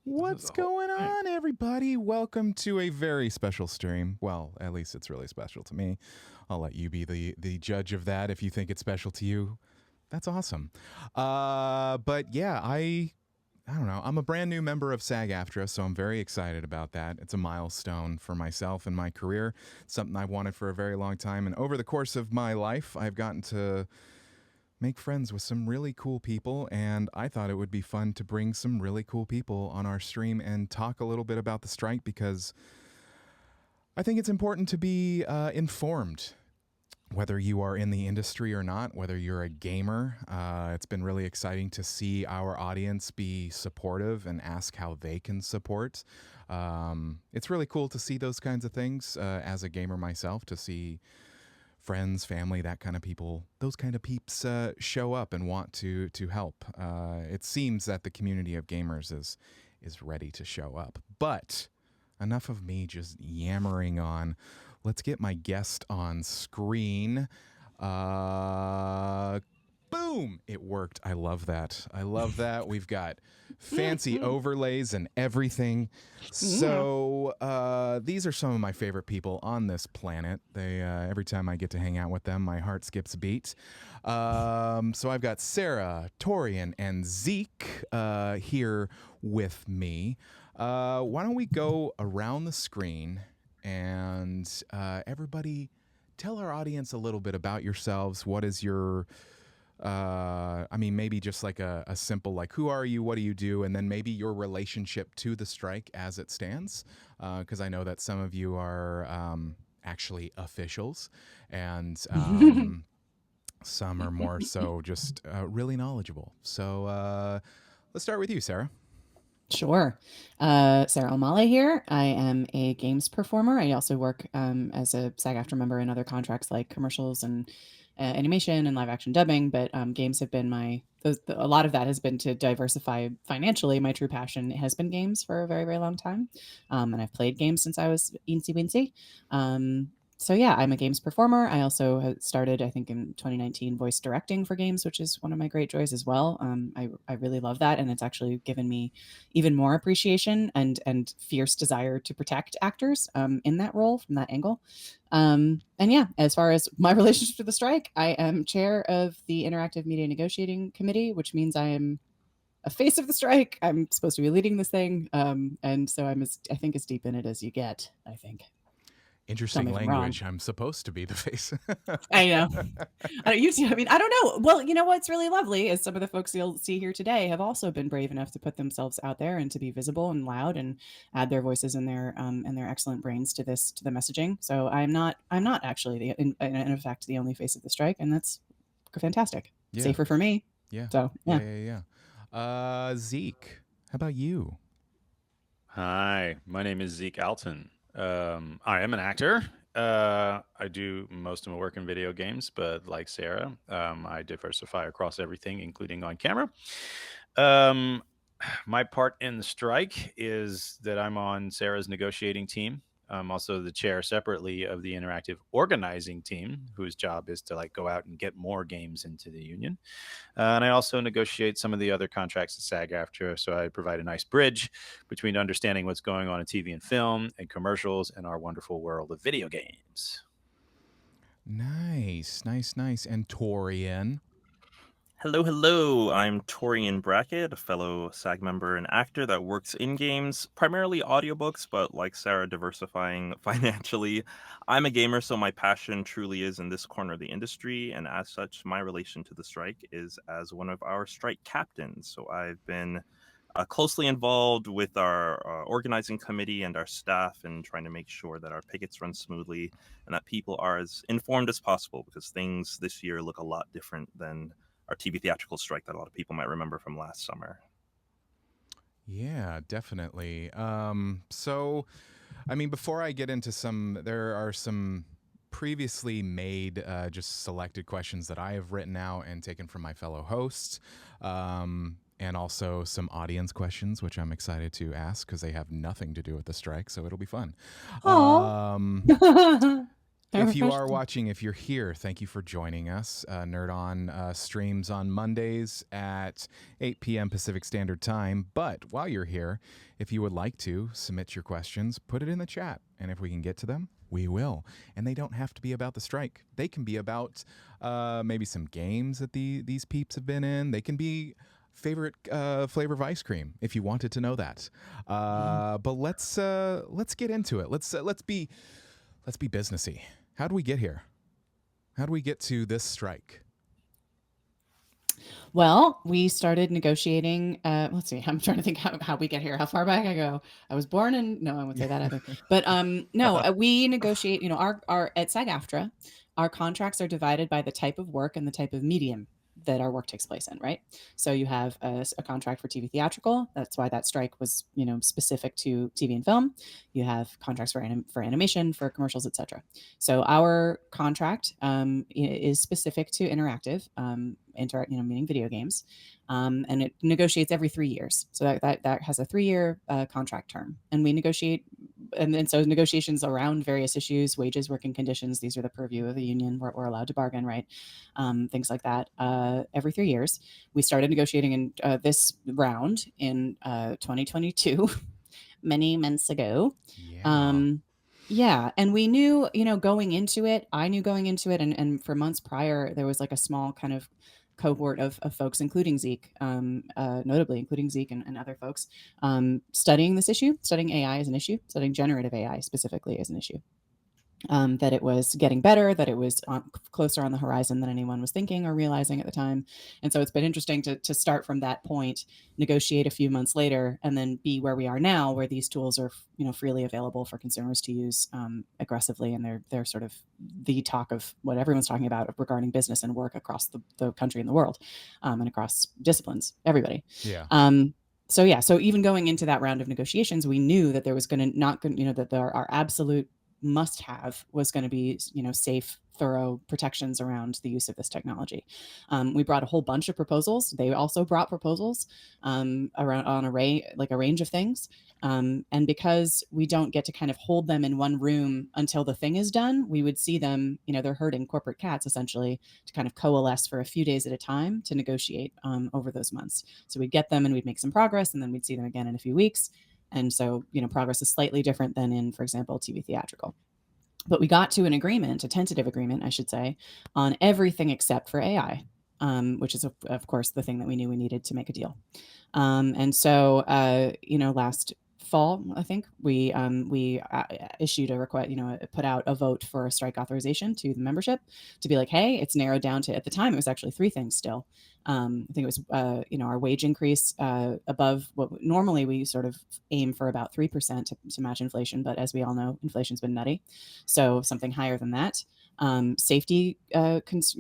What's going on, everybody? Welcome to a very special stream. Well, at least it's really special to me. I'll let you be the judge of that. If you think it's special to you, that's awesome. But yeah, I don't know. I'm a brand new member of SAG-AFTRA, so I'm very excited about that. It's a milestone for myself and my career, something I've wanted for a very long time. And over the course of my life, I've gotten to make friends with some really cool people, and I thought it would be fun to bring some really cool people on our stream and talk a little bit about the strike, because I think it's important to be informed, whether you are in the industry or not, whether you're a gamer. It's been really exciting to see our audience be supportive and ask how they can support. It's really cool to see those kinds of things as a gamer myself, to see friends, family, that kind of people, those kind of peeps show up and want to help. It seems that the community of gamers is ready to show up. But enough of me just yammering on. Let's get my guest on screen. Boom! It worked. I love that. We've got fancy overlays and everything. So these are some of my favorite people on this planet. They every time I get to hang out with them, my heart skips a beat. So I've got Sarah, Torian, and Zeke here with me. Why don't we go around the screen and everybody tell our audience a little bit about yourselves. What is your maybe just like a simple, like, who are you, what do you do, and then maybe your relationship to the strike as it stands, because I know that some of you are actually officials, and some are more so just really knowledgeable. So let's start with you, Sarah. Sure. Sarah Elmaleh here. I am a games performer. I also work as a SAG-AFTRA member in other contracts like commercials and animation and live action dubbing. But games have been a lot of that has been to diversify financially. My true passion has been games for a very, very long time. And I've played games since I was eensy weensy. So yeah, I'm a games performer. I also started, I think, in 2019 voice directing for games, which is one of my great joys as well. I really love that, and it's actually given me even more appreciation and fierce desire to protect actors in that role from that angle. And yeah, as far as my relationship to the strike, I am chair of the Interactive Media Negotiating Committee, which means I am a face of the strike. I'm supposed to be leading this thing, and so I think as deep in it as you get. I think. Interesting language. I'm supposed to be the face. I know. I don't know. Well, you know what's really lovely is some of the folks you'll see here today have also been brave enough to put themselves out there and to be visible and loud and add their voices and their excellent brains to the messaging. So I'm not actually in effect the only face of the strike, and that's fantastic. Yeah. Safer for me. Yeah. So yeah. Zeke, how about you? Hi, my name is Zeke Alton. I am an actor. I do most of my work in video games, but like Sarah, I diversify across everything, including on camera. My part in the strike is that I'm on Sarah's negotiating team. I'm also the chair separately of the interactive organizing team, whose job is to go out and get more games into the union. And I also negotiate some of the other contracts at SAG-AFTRA, so I provide a nice bridge between understanding what's going on in TV and film and commercials and our wonderful world of video games. Nice. And Torian? Hello. I'm Torian Brackett, a fellow SAG member and actor that works in games, primarily audiobooks, but like Sarah, diversifying financially. I'm a gamer, so my passion truly is in this corner of the industry, and as such, my relation to the strike is as one of our strike captains. So I've been closely involved with our organizing committee and our staff in trying to make sure that our pickets run smoothly and that people are as informed as possible, because things this year look a lot different than our TV theatrical strike that a lot of people might remember from last summer. Yeah, definitely. So, before I get into there are some previously made, just selected questions that I have written out and taken from my fellow hosts, and also some audience questions, which I'm excited to ask because they have nothing to do with the strike, so it'll be fun. if you are watching, if you're here, thank you for joining us. Nerd On streams on Mondays at 8 p.m. Pacific Standard Time. But while you're here, if you would like to submit your questions, put it in the chat. And if we can get to them, we will. And they don't have to be about the strike. They can be about maybe some games that these peeps have been in. They can be favorite flavor of ice cream, if you wanted to know that. But let's get into it. Let's be businessy. How do we get here? How do we get to this strike? Well, we started negotiating. Let's see. I'm trying to think how we get here. How far back I go? I was born in. No, I won't say that either. But no, we negotiate. You know, our at SAG-AFTRA, our contracts are divided by the type of work and the type of medium that our work takes place in, right? So you have a contract for TV theatrical. That's why that strike was, specific to TV and film. You have contracts for animation, for commercials, etc. So our contract is specific to interactive, meaning video games, and it negotiates every 3 years. So that has a 3-year contract term, and we negotiate. And so negotiations around various issues, wages, working conditions, these are the purview of the union. We're allowed to bargain, right? Things like that. Every 3 years. We started negotiating in this round in 2022, many months ago. Yeah. And we knew, going into it, and for months prior, there was like a small kind of cohort of folks, including Zeke, notably including Zeke and other folks, studying this issue, studying AI as an issue, studying generative AI specifically as an issue. That it was getting better, that it was closer on the horizon than anyone was thinking or realizing at the time. And so it's been interesting to start from that point, negotiate a few months later, and then be where we are now, where these tools are, freely available for consumers to use aggressively. And they're sort of the talk of what everyone's talking about regarding business and work across the country and the world, and across disciplines, everybody. Yeah. So even going into that round of negotiations, we knew that there was that our absolute must-have was going to be, safe, thorough protections around the use of this technology. We brought a whole bunch of proposals. They also brought proposals around on a range of things. And because we don't get to kind of hold them in one room until the thing is done, we would see them, they're herding corporate cats essentially to kind of coalesce for a few days at a time to negotiate over those months. So we'd get them and we'd make some progress, and then we'd see them again in a few weeks. And so, progress is slightly different than in, for example, TV theatrical. But we got to an agreement, a tentative agreement, I should say, on everything except for AI, which is, of course, the thing that we knew we needed to make a deal. And so, last fall, I think we issued a request, put out a vote for a strike authorization to the membership to be like, hey, it's narrowed down to, at the time, it was actually 3 things still. I think it was, our wage increase above what normally we sort of aim for about 3% to match inflation. But as we all know, inflation's been nutty. So something higher than that. Safety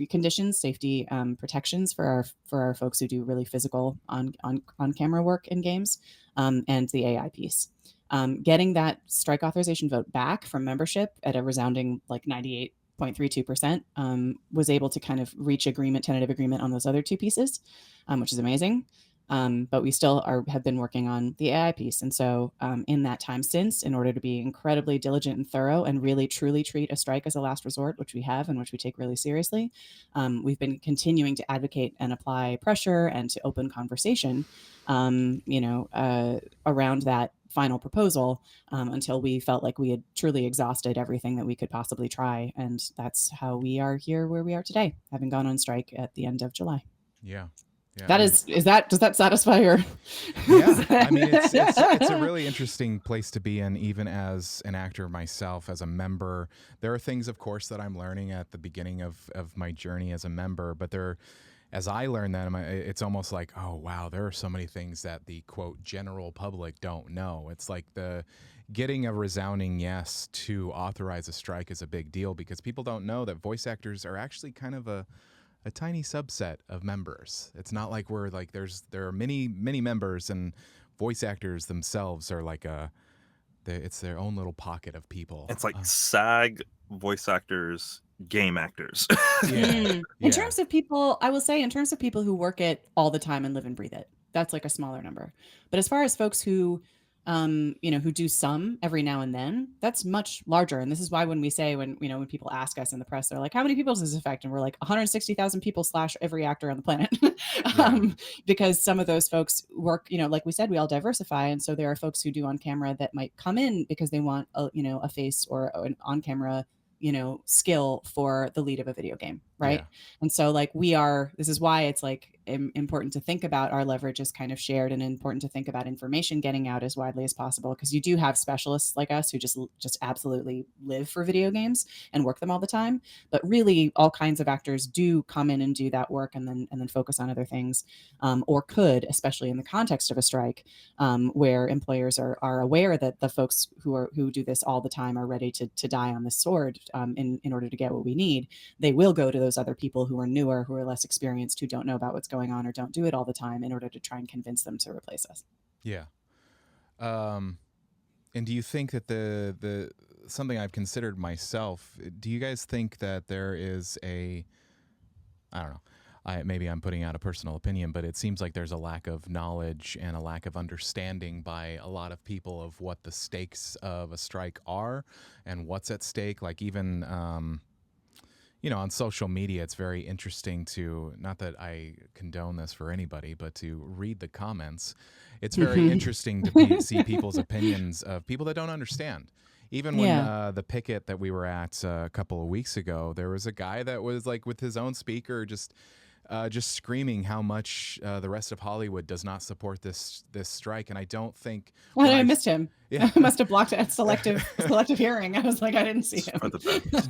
conditions, safety protections for our folks who do really physical on camera work in games, and the AI piece. Getting that strike authorization vote back from membership at a resounding 98.32%, was able to kind of reach tentative agreement on those other 2 pieces, which is amazing. But we still have been working on the AI piece. And so in that time since, in order to be incredibly diligent and thorough and really truly treat a strike as a last resort, which we have and which we take really seriously, we've been continuing to advocate and apply pressure and to open conversation, around that final proposal, until we felt like we had truly exhausted everything that we could possibly try. And that's how we are here where we are today, having gone on strike at the end of July. Yeah. Yeah, does that satisfy your? Yeah, I mean, it's a really interesting place to be in, even as an actor myself, as a member. There are things, of course, that I'm learning at the beginning of my journey as a member, but as I learn them, it's almost like, oh, wow, there are so many things that the, quote, general public don't know. It's like getting a resounding yes to authorize a strike is a big deal, because people don't know that voice actors are actually kind of a tiny subset of members. It's not like there are many members, and voice actors themselves are it's their own little pocket of people. It's like SAG voice actors, game actors. In terms of people, I will say, in terms of people who work it all the time and live and breathe it, that's like a smaller number. But as far as folks who who do some every now and then, that's much larger. And this is why when we say, when people ask us in the press, they're like, how many people does this affect? And we're like 160,000 people / every actor on the planet. Yeah. Because some of those folks work, like we said, we all diversify. And so there are folks who do on camera that might come in because they want a face or an on camera skill for the lead of a video game, right? Yeah. And so this is why it's like important to think about our leverage as kind of shared, and important to think about information getting out as widely as possible, because you do have specialists like us who just absolutely live for video games and work them all the time. But really, all kinds of actors do come in and do that work, and then focus on other things, or could, especially in the context of a strike, where employers are aware that the folks who do this all the time are ready to die on this sword, in order to get what we need. They will go to those other people who are newer, who are less experienced, who don't know about what's going on or don't do it all the time, in order to try and convince them to replace us. Yeah. And do you think that the something I've considered myself, do you guys think that there is I don't know, maybe I'm putting out a personal opinion, but it seems like there's a lack of knowledge and a lack of understanding by a lot of people of what the stakes of a strike are and what's at stake. Like even, on social media, it's very interesting to, not that I condone this for anybody, but to read the comments. It's very interesting to see people's opinions of people that don't understand. Even when the picket that we were at a couple of weeks ago, there was a guy that was like with his own speaker just screaming how much the rest of Hollywood does not support this strike. And I don't think... Well, I missed him. Yeah. I must have blocked it at selective hearing. I was like, I didn't see him.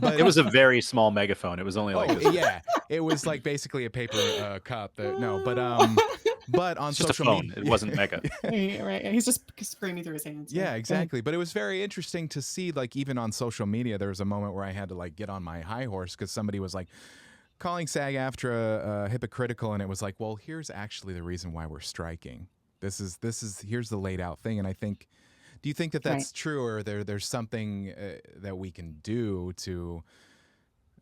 But it was a very small megaphone. It was only like this. Yeah, it was like basically a paper cup. But on It's just social a phone. media, It wasn't mega. Right. He's just screaming through his hands. Yeah, exactly. But it was very interesting to see, like, even on social media, there was a moment where I had to like get on my high horse because somebody was like calling SAG-AFTRA hypocritical, and it was like, well, here's actually the reason why we're striking. Here's the laid out thing. And I think, do you think that that's true, or there's something that we can do to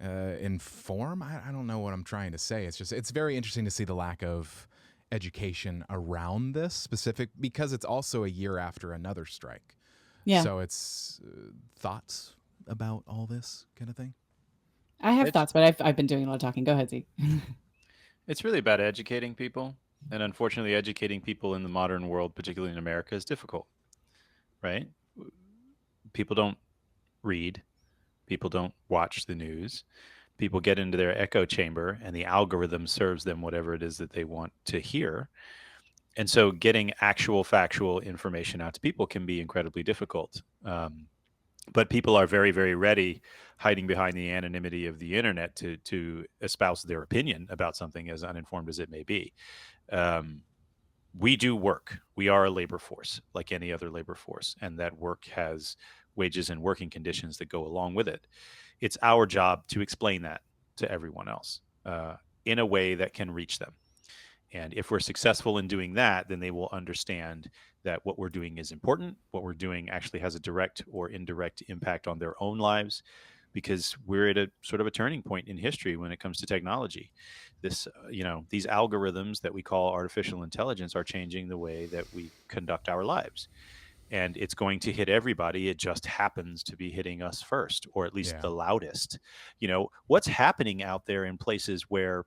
inform? I don't know what I'm trying to say. It's very interesting to see the lack of education around this specific, because it's also a year after another strike. Yeah. So it's thoughts about all this kind of thing. I have thoughts, but I've been doing a lot of talking. Go ahead, Zeke. It's really about educating people. And unfortunately, educating people in the modern world, particularly in America, is difficult, right? People don't read. People don't watch the news. People get into their echo chamber, and the algorithm serves them whatever it is that they want to hear. And so getting actual factual information out to people can be incredibly difficult. But people are very, very ready, hiding behind the anonymity of the internet, to espouse their opinion about something, as uninformed as it may be. We do work. We are a labor force, like any other labor force, and that work has wages and working conditions that go along with it. It's our job to explain that to everyone else in a way that can reach them. And if we're successful in doing that, then they will understand that what we're doing is important. What we're doing actually has a direct or indirect impact on their own lives, because we're at a sort of a turning point in history when it comes to technology. These algorithms that we call artificial intelligence are changing the way that we conduct our lives. And it's going to hit everybody. It just happens to be hitting us first, or at least the loudest. What's happening out there in places where,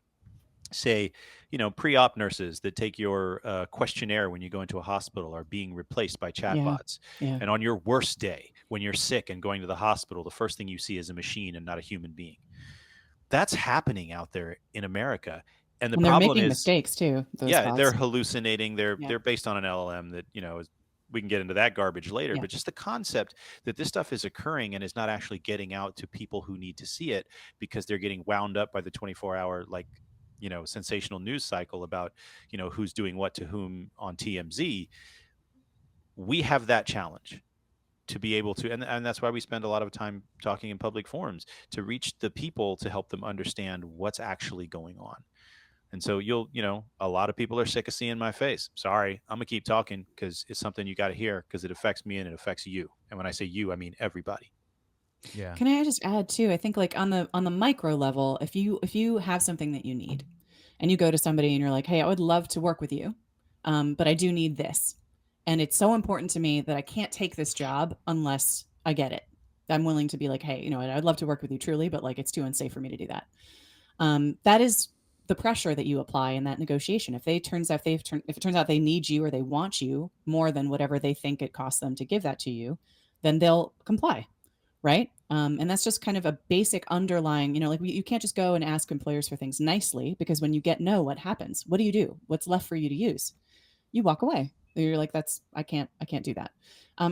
say, pre-op nurses that take your questionnaire when you go into a hospital are being replaced by chatbots. Yeah. And on your worst day, when you're sick and going to the hospital, the first thing you see is a machine and not a human being. That's happening out there in America. And the problem they're making is mistakes too. They're hallucinating. They're based on an LLM that, we can get into that garbage later, but just the concept that this stuff is occurring and is not actually getting out to people who need to see it, because they're getting wound up by the 24-hour, sensational news cycle about, who's doing what to whom on TMZ. We have that challenge to be able to, and that's why we spend a lot of time talking in public forums, to reach the people, to help them understand what's actually going on. And so a lot of people are sick of seeing my face. Sorry, I'm gonna keep talking because it's something you got to hear, because it affects me and it affects you. And when I say you, I mean everybody. Yeah. Can I just add too? I think on the micro level, if you have something that you need, and you go to somebody and you're like, hey, I would love to work with you, but I do need this. And it's so important to me that I can't take this job unless I get it. I'm willing to be like, hey, I'd love to work with you truly, but like it's too unsafe for me to do that. That is the pressure that you apply in that negotiation. If it turns out they need you or they want you more than whatever they think it costs them to give that to you, then they'll comply, right? And that's just kind of a basic underlying, like you can't just go and ask employers for things nicely, because when you get no, what happens? What do? What's left for you to use? You walk away. You're like, I can't do that.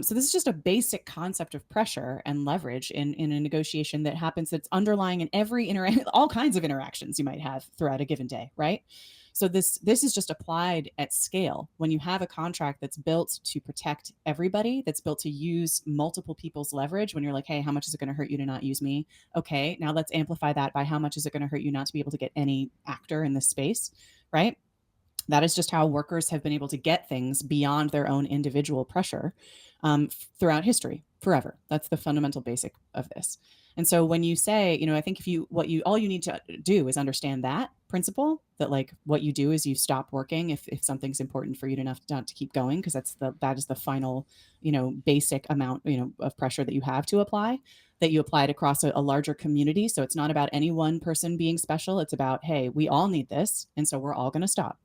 So this is just a basic concept of pressure and leverage in a negotiation that happens, that's underlying in every all kinds of interactions you might have throughout a given day, right? So this is just applied at scale. When you have a contract that's built to protect everybody, that's built to use multiple people's leverage, when you're like, hey, how much is it going to hurt you to not use me? Okay, now let's amplify that by how much is it going to hurt you not to be able to get any actor in this space, right? That is just how workers have been able to get things beyond their own individual pressure throughout history, forever. That's the fundamental basic of this. And so when you say, I think all you need to do is understand that principle, that like what you do is you stop working if something's important for you not to keep going, because that is the final, basic amount, of pressure that you have to apply, that you apply it across a larger community. So it's not about any one person being special. It's about, hey, we all need this. And so we're all going to stop.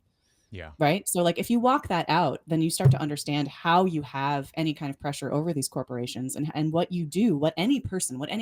Yeah. Right. So like if you walk that out, then you start to understand how you have any kind of pressure over these corporations, and what you do, what any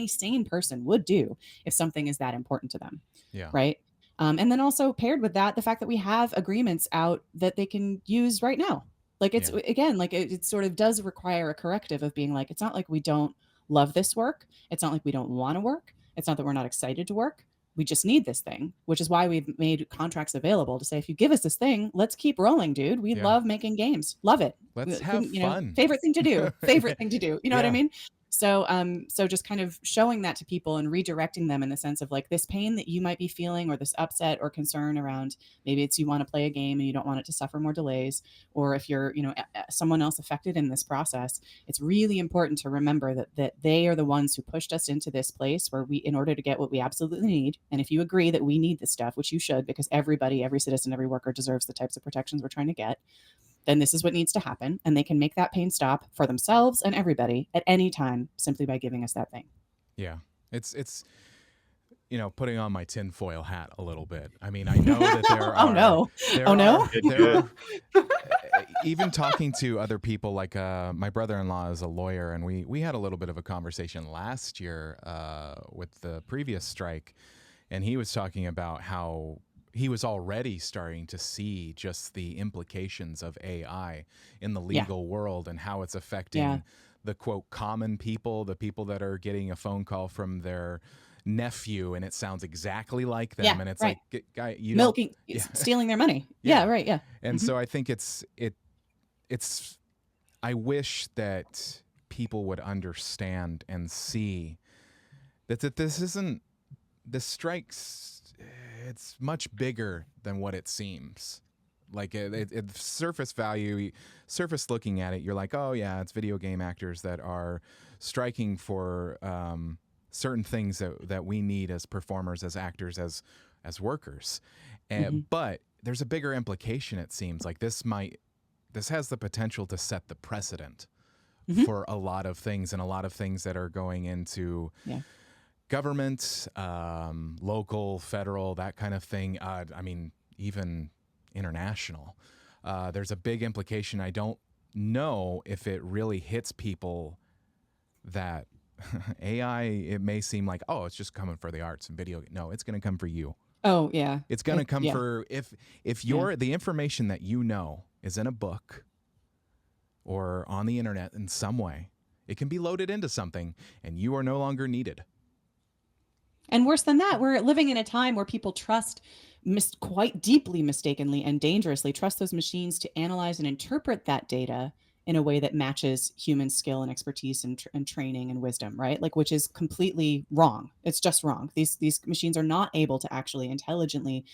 sane person would do if something is that important to them. Yeah. Right. And then also paired with that, the fact that we have agreements out that they can use right now. Like it's again, like it sort of does require a corrective of being like, it's not like we don't love this work. It's not like we don't want to work. It's not that we're not excited to work. We just need this thing, which is why we've made contracts available to say, if you give us this thing, let's keep rolling, dude. We love making games. Love it. Let's have fun. Favorite thing to do. Favorite thing to do. You know what I mean? So just kind of showing that to people and redirecting them in the sense of like, this pain that you might be feeling, or this upset or concern around, maybe it's you want to play a game and you don't want it to suffer more delays, or if you're, someone else affected in this process, it's really important to remember that they are the ones who pushed us into this place where in order to get what we absolutely need. And if you agree that we need this stuff, which you should, because every citizen, every worker deserves the types of protections we're trying to get, then this is what needs to happen. And they can make that pain stop for themselves and everybody at any time, simply by giving us that thing. Yeah. It's putting on my tinfoil hat a little bit. I mean, I know that there are... even talking to other people, like my brother-in-law is a lawyer, and we had a little bit of a conversation last year with the previous strike, and he was talking about how he was already starting to see just the implications of AI in the legal world, and how it's affecting the quote common people, the people that are getting a phone call from their nephew and it sounds exactly like them, and it's like, guy, milking, stealing their money. And so I think it's I wish that people would understand and see that this isn't, the strikes, it's much bigger than what it seems. Like it surface looking at it, you're like, oh yeah, it's video game actors that are striking for certain things that we need as performers, as actors, as workers. But there's a bigger implication. It seems like this has the potential to set the precedent for a lot of things, and a lot of things that are going into government, local, federal, that kind of thing. I mean, even international. There's a big implication. I don't know if it really hits people that AI, it may seem like, oh, it's just coming for the arts and video. No, it's going to come for you. Oh, yeah. It's going to come for, if the information that you know is in a book or on the internet in some way, it can be loaded into something and you are no longer needed. And worse than that, we're living in a time where people trust, quite deeply mistakenly and dangerously, trust those machines to analyze and interpret that data in a way that matches human skill and expertise and training and wisdom, right? Like, which is completely wrong. It's just wrong. These machines are not able to actually intelligently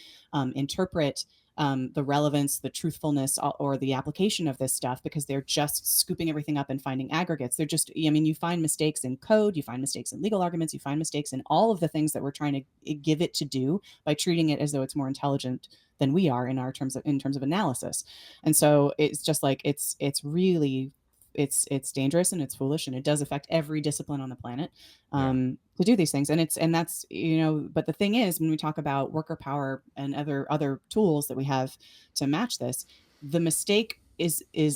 interpret the relevance, the truthfulness, or the application of this stuff, because they're just scooping everything up and finding aggregates. They're just, I mean, you find mistakes in code, you find mistakes in legal arguments, you find mistakes in all of the things that we're trying to give it to do by treating it as though it's more intelligent than we are in terms of analysis. And so it's just like it's really it's dangerous and it's foolish, and it does affect every discipline on the planet to do these things. And that's, but the thing is, when we talk about worker power and other tools that we have to match this, the mistake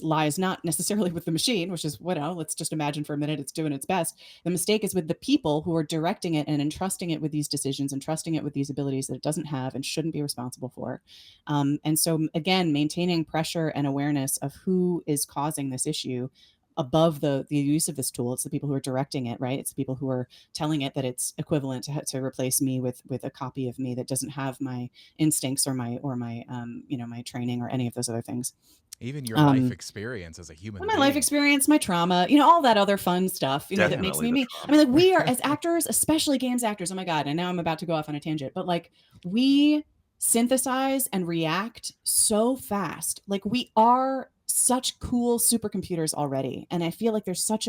lies not necessarily with the machine, which is, let's just imagine for a minute it's doing its best. The mistake is with the people who are directing it and entrusting it with these decisions and trusting it with these abilities that it doesn't have and shouldn't be responsible for. And so again, maintaining pressure and awareness of who is causing this issue above the use of this tool. It's the people who are directing it, right? It's the people who are telling it that it's equivalent to replace me with a copy of me that doesn't have my instincts or my my training or any of those other things. Even your life experience as a human being. Life experience, my trauma, all that other fun stuff, that makes me me. I mean, like, we are, as actors, especially games actors, oh my God, and now I'm about to go off on a tangent, but like, we synthesize and react so fast. Like, we are such cool supercomputers already. And I feel like there's such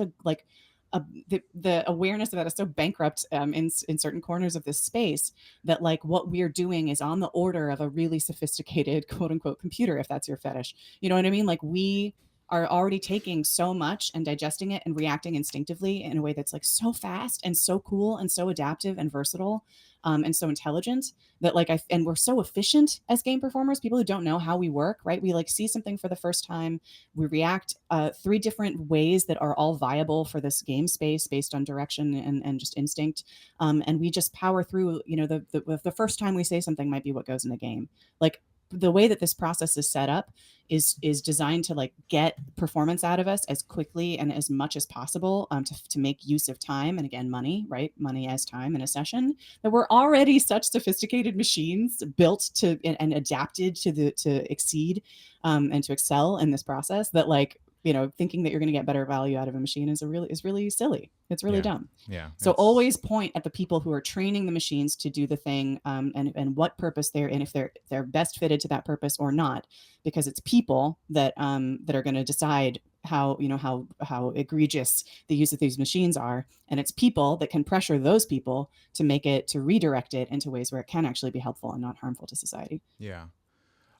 the awareness of that is so bankrupt in certain corners of this space, that like what we're doing is on the order of a really sophisticated quote unquote computer, if that's your fetish. You know what I mean? Like, we are already taking so much and digesting it and reacting instinctively in a way that's like so fast and so cool and so adaptive and versatile and so intelligent, that like and we're so efficient as game performers, people who don't know how we work, right? We like see something for the first time, we react 3 different ways that are all viable for this game space based on direction and just instinct, and we just power through. The first time we say something might be what goes in the game. Like, the way that this process is set up is designed to like get performance out of us as quickly and as much as possible, to make use of time, and again, money, right? Money as time in a session, that we're already such sophisticated machines built to and adapted to exceed and to excel in this process, that like, thinking that you're going to get better value out of a machine is really silly. It's really dumb. Yeah. So always point at the people who are training the machines to do the thing, and what purpose they're in, if they're best fitted to that purpose or not, because it's people that are going to decide how egregious the use of these machines are, and it's people that can pressure those people to redirect it into ways where it can actually be helpful and not harmful to society. Yeah.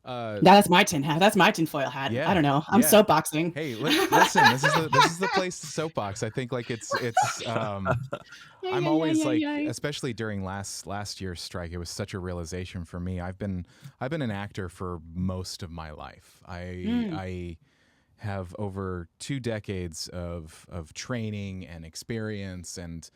That's my tin hat. That's my tinfoil hat. I don't know. I'm soapboxing. Hey, listen, this is the place to soapbox. I think like it's I'm always like, especially during last year's strike, it was such a realization for me. I've been an actor for most of my life. I have over 2 decades of training and experience, and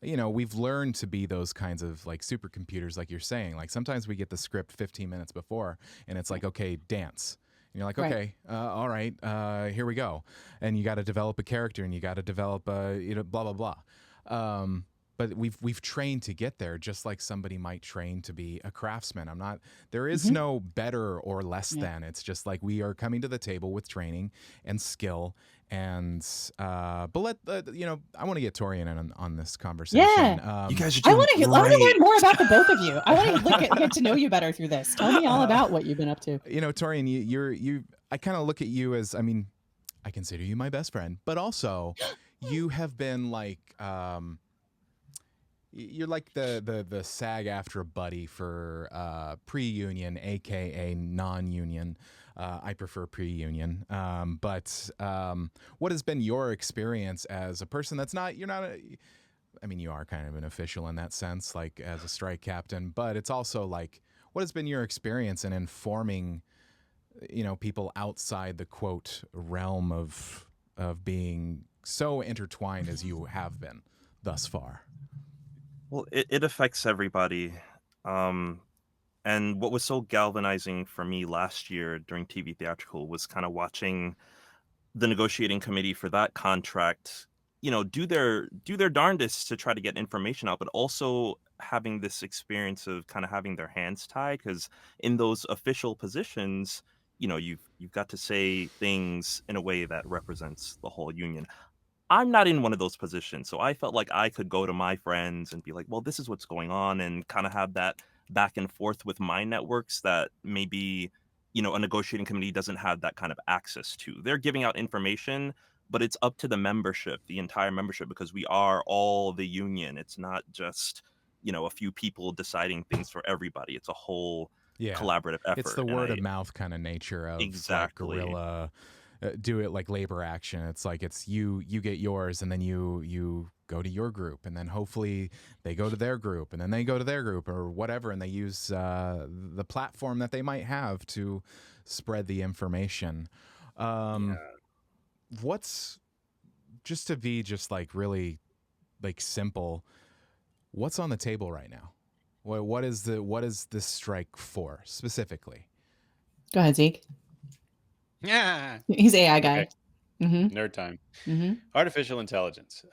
we've learned to be those kinds of like supercomputers, like you're saying. Like, sometimes we get the script 15 minutes before and it's like, okay, dance. And you're like, okay, all right, here we go. And you got to develop a character, and you got to develop blah, blah, blah. But we've trained to get there, just like somebody might train to be a craftsman. There is no better or less than. It's just like we are coming to the table with training and skill. And but I want to get Torian in on this conversation. Yeah, you guys are doing I want to learn more about the both of you. I want to get to know you better through this. Tell me all about what you've been up to. Torian, I kind of look at you as, I mean, I consider you my best friend, but also you have been like you're like the SAG-AFTRA buddy for pre-union, aka non-union. I prefer pre-union. But what has been your experience as a person that's you are kind of an official in that sense, like as a strike captain, but it's also like, what has been your experience in informing, people outside the quote realm of being so intertwined as you have been thus far? Well, it affects everybody. And what was so galvanizing for me last year during TV Theatrical was kind of watching the negotiating committee for that contract, do their darndest to try to get information out, but also having this experience of kind of having their hands tied, because in those official positions, you've got to say things in a way that represents the whole union. I'm not in one of those positions, so I felt like I could go to my friends and be like, well, this is what's going on, and kind of have that back and forth with my networks that maybe a negotiating committee doesn't have that kind of access to. They're giving out information, but it's up to the membership, the entire membership, because we are all the union. It's not just, a few people deciding things for everybody. It's a whole collaborative effort. It's the word of mouth kind of nature of exactly. like guerrilla, do it like labor action. It's like it's you get yours, and then you go to your group, and then hopefully they go to their group, and then they go to their group or whatever, and they use the platform that they might have to spread the information. What's, just to be just like really like simple, what's on the table right now? What is this strike for specifically? Go ahead, Zeke. Yeah. He's AI guy. Okay. Nerd time. Artificial intelligence.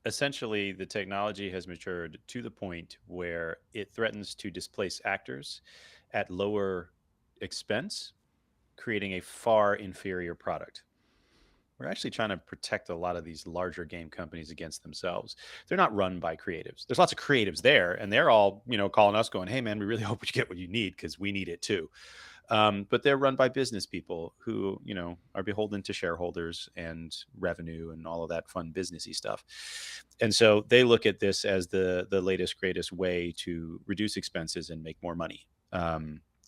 Essentially, the technology has matured to the point where it threatens to displace actors at lower expense, creating a far inferior product. We're actually trying to protect a lot of these larger game companies against themselves. They're not run by creatives. There's lots of creatives there, and they're all, calling us going, hey, man, we really hope you get what you need because we need it too. But they're run by business people who, are beholden to shareholders and revenue and all of that fun businessy stuff. And so they look at this as the latest, greatest way to reduce expenses and make more money.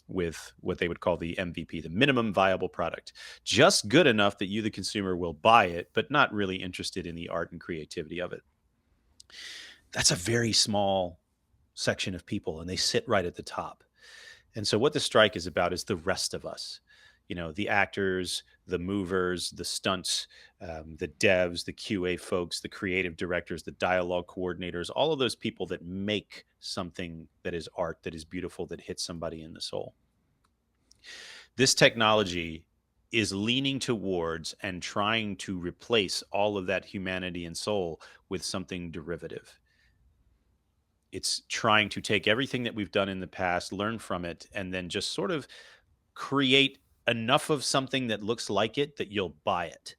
With what they would call the MVP, the minimum viable product, just good enough that you, the consumer, will buy it, but not really interested in the art and creativity of it. That's a very small section of people, and they sit right at the top. And so what the strike is about is the rest of us, the actors, the movers, the stunts, the devs, the QA folks, the creative directors, the dialogue coordinators, all of those people that make something that is art, that is beautiful, that hits somebody in the soul. This technology is leaning towards and trying to replace all of that humanity and soul with something derivative. It's trying to take everything that we've done in the past, learn from it, and then just sort of create enough of something that looks like it that you'll buy it,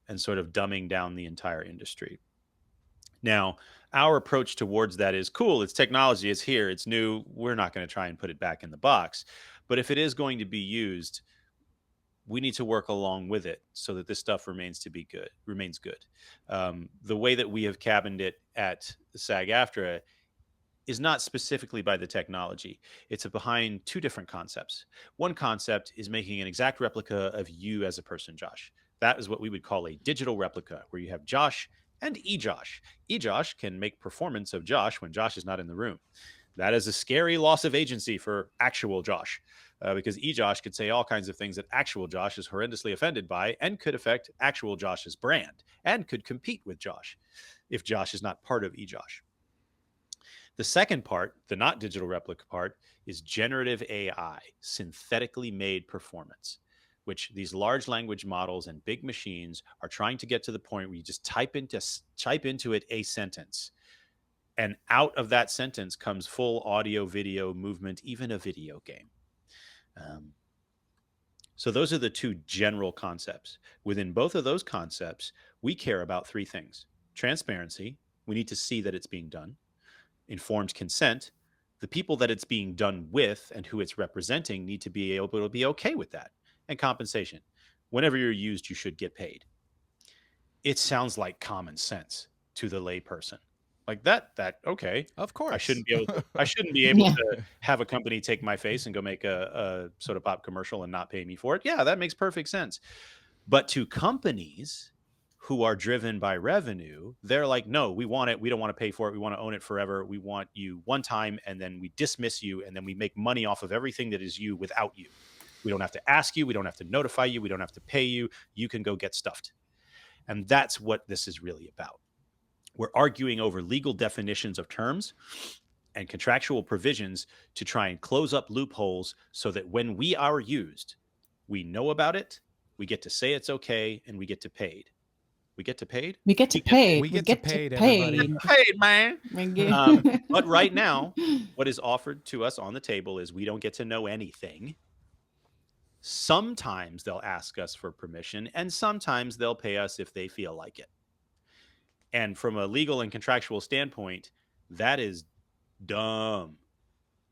and sort of dumbing down the entire industry. Now, our approach towards that is cool. It's technology. It's here. It's new. We're not going to try and put it back in the box. But if it is going to be used, we need to work along with it so that this stuff remains good. The way that we have cabined it at SAG-AFTRA is not specifically by the technology. It's behind two different concepts. One concept is making an exact replica of you as a person, Josh. That is what we would call a digital replica, where you have Josh and eJosh. eJosh can make performance of Josh when Josh is not in the room. That is a scary loss of agency for actual Josh, because eJosh could say all kinds of things that actual Josh is horrendously offended by, and could affect actual Josh's brand, and could compete with Josh if Josh is not part of eJosh. The second part, the not digital replica part, is generative AI, synthetically made performance, which these large language models and big machines are trying to get to the point where you just type into it a sentence, and out of that sentence comes full audio, video, movement, even a video game. So those are the two general concepts. Within both of those concepts, we care about three things: transparency, we need to see that it's being done; informed consent, the people that it's being done with and who it's representing need to be able to be okay with that; and compensation. Whenever you're used, you should get paid. It sounds like common sense to the layperson. Like that, okay. Of course. I shouldn't be able to have a company take my face and go make a soda pop commercial and not pay me for it. Yeah, that makes perfect sense. But to companies who are driven by revenue, they're like, no, we want it. We don't want to pay for it. We want to own it forever. We want you one time, and then we dismiss you, and then we make money off of everything that is you without you. We don't have to ask you. We don't have to notify you. We don't have to pay you. You can go get stuffed. And that's what this is really about. We're arguing over legal definitions of terms and contractual provisions to try and close up loopholes so that when we are used, we know about it, we get to say it's okay, and we get to paid. We get to paid? We get to paid. We get to paid, everybody. Paid, man. But But right now, what is offered to us on the table is we don't get to know anything. Sometimes they'll ask us for permission, and sometimes they'll pay us if they feel like it. And from a legal and contractual standpoint, that is dumb.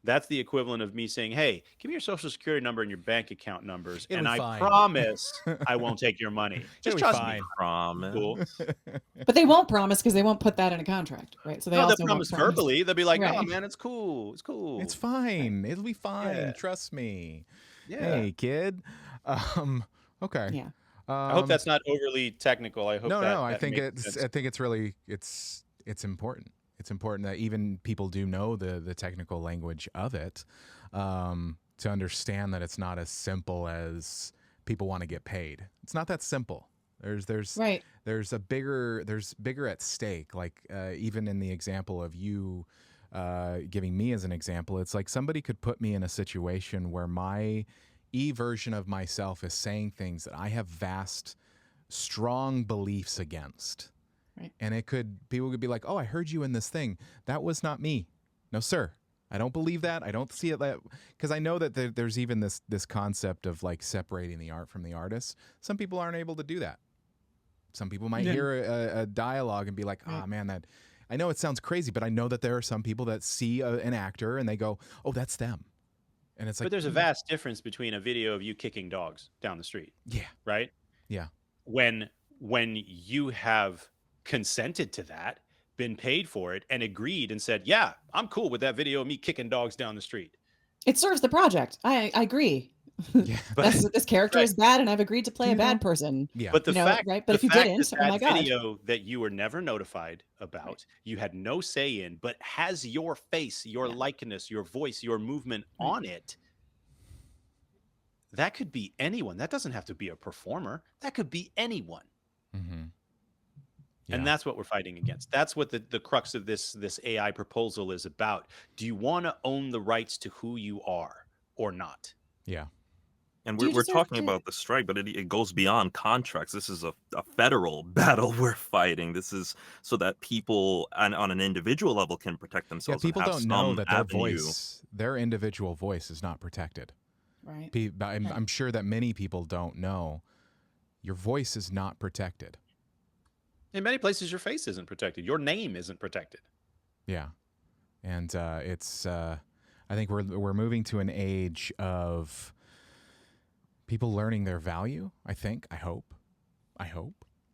That's the equivalent of me saying, "Hey, give me your social security number and your bank account numbers, It'll and be I fine. promise I won't take your money. It'll Just be trust me." fine. Cool. Promise. But they won't promise because they won't put that in a contract, right? So they No, they'll also won't promise promise. verbally. They'll be like, "No, Right. man, it's cool. It's cool. It's fine. It'll be fine. Yeah. Trust me. Yeah." Hey, kid. Okay. Yeah. I hope that's not overly technical. I hope no, that no. I that think makes it's. sense. I think it's really. It's important. It's important that even people do know the technical language of it, to understand that it's not as simple as people want to get paid. It's not that simple. Right. There's bigger at stake. Like even in the example of you giving me as an example, it's like somebody could put me in a situation where my version of myself is saying things that I have vast, strong beliefs against. Right. And people could be like, "Oh, I heard you in this thing. That was not me. No, sir. I don't believe that. I don't see it that," because I know that there's even this concept of like separating the art from the artist. Some people aren't able to do that. Some people might hear a dialogue and be like, "Ah, man, that." I know it sounds crazy, but I know that there are some people that see an actor and they go, "Oh, that's them," and it's like, But there's a vast difference between a video of you kicking dogs down the street, yeah, right? yeah, When you have consented to that, been paid for it, and agreed and said, "Yeah, I'm cool with that video of me kicking dogs down the street." It serves the project. I agree. yeah. But This character right. is bad, and I've agreed to play Do a you bad know? person. Yeah. But You know, right? But the if you fact didn't, that oh my God. video that you were never notified about, you had no say in, but has your face, your Yeah. likeness, your voice, your movement Right. on it, that could be anyone. That doesn't have to be a performer. That could be anyone. Mm-hmm. And that's what we're fighting against. That's what the crux of this AI proposal is about. Do you want to own the rights to who you are or not? Yeah. And Do you we're deserve talking to- about the strike, but it goes beyond contracts. This is a federal battle we're fighting. This is so that people on an individual level can protect Yeah, themselves. people and have don't know some that their avenue. voice, their individual voice, is not protected. Right. I'm sure that many people don't know your voice is not protected. In many places, your face isn't protected. Your name isn't protected. Yeah, and it's. I think we're moving to an age of people learning their value. I think. I hope.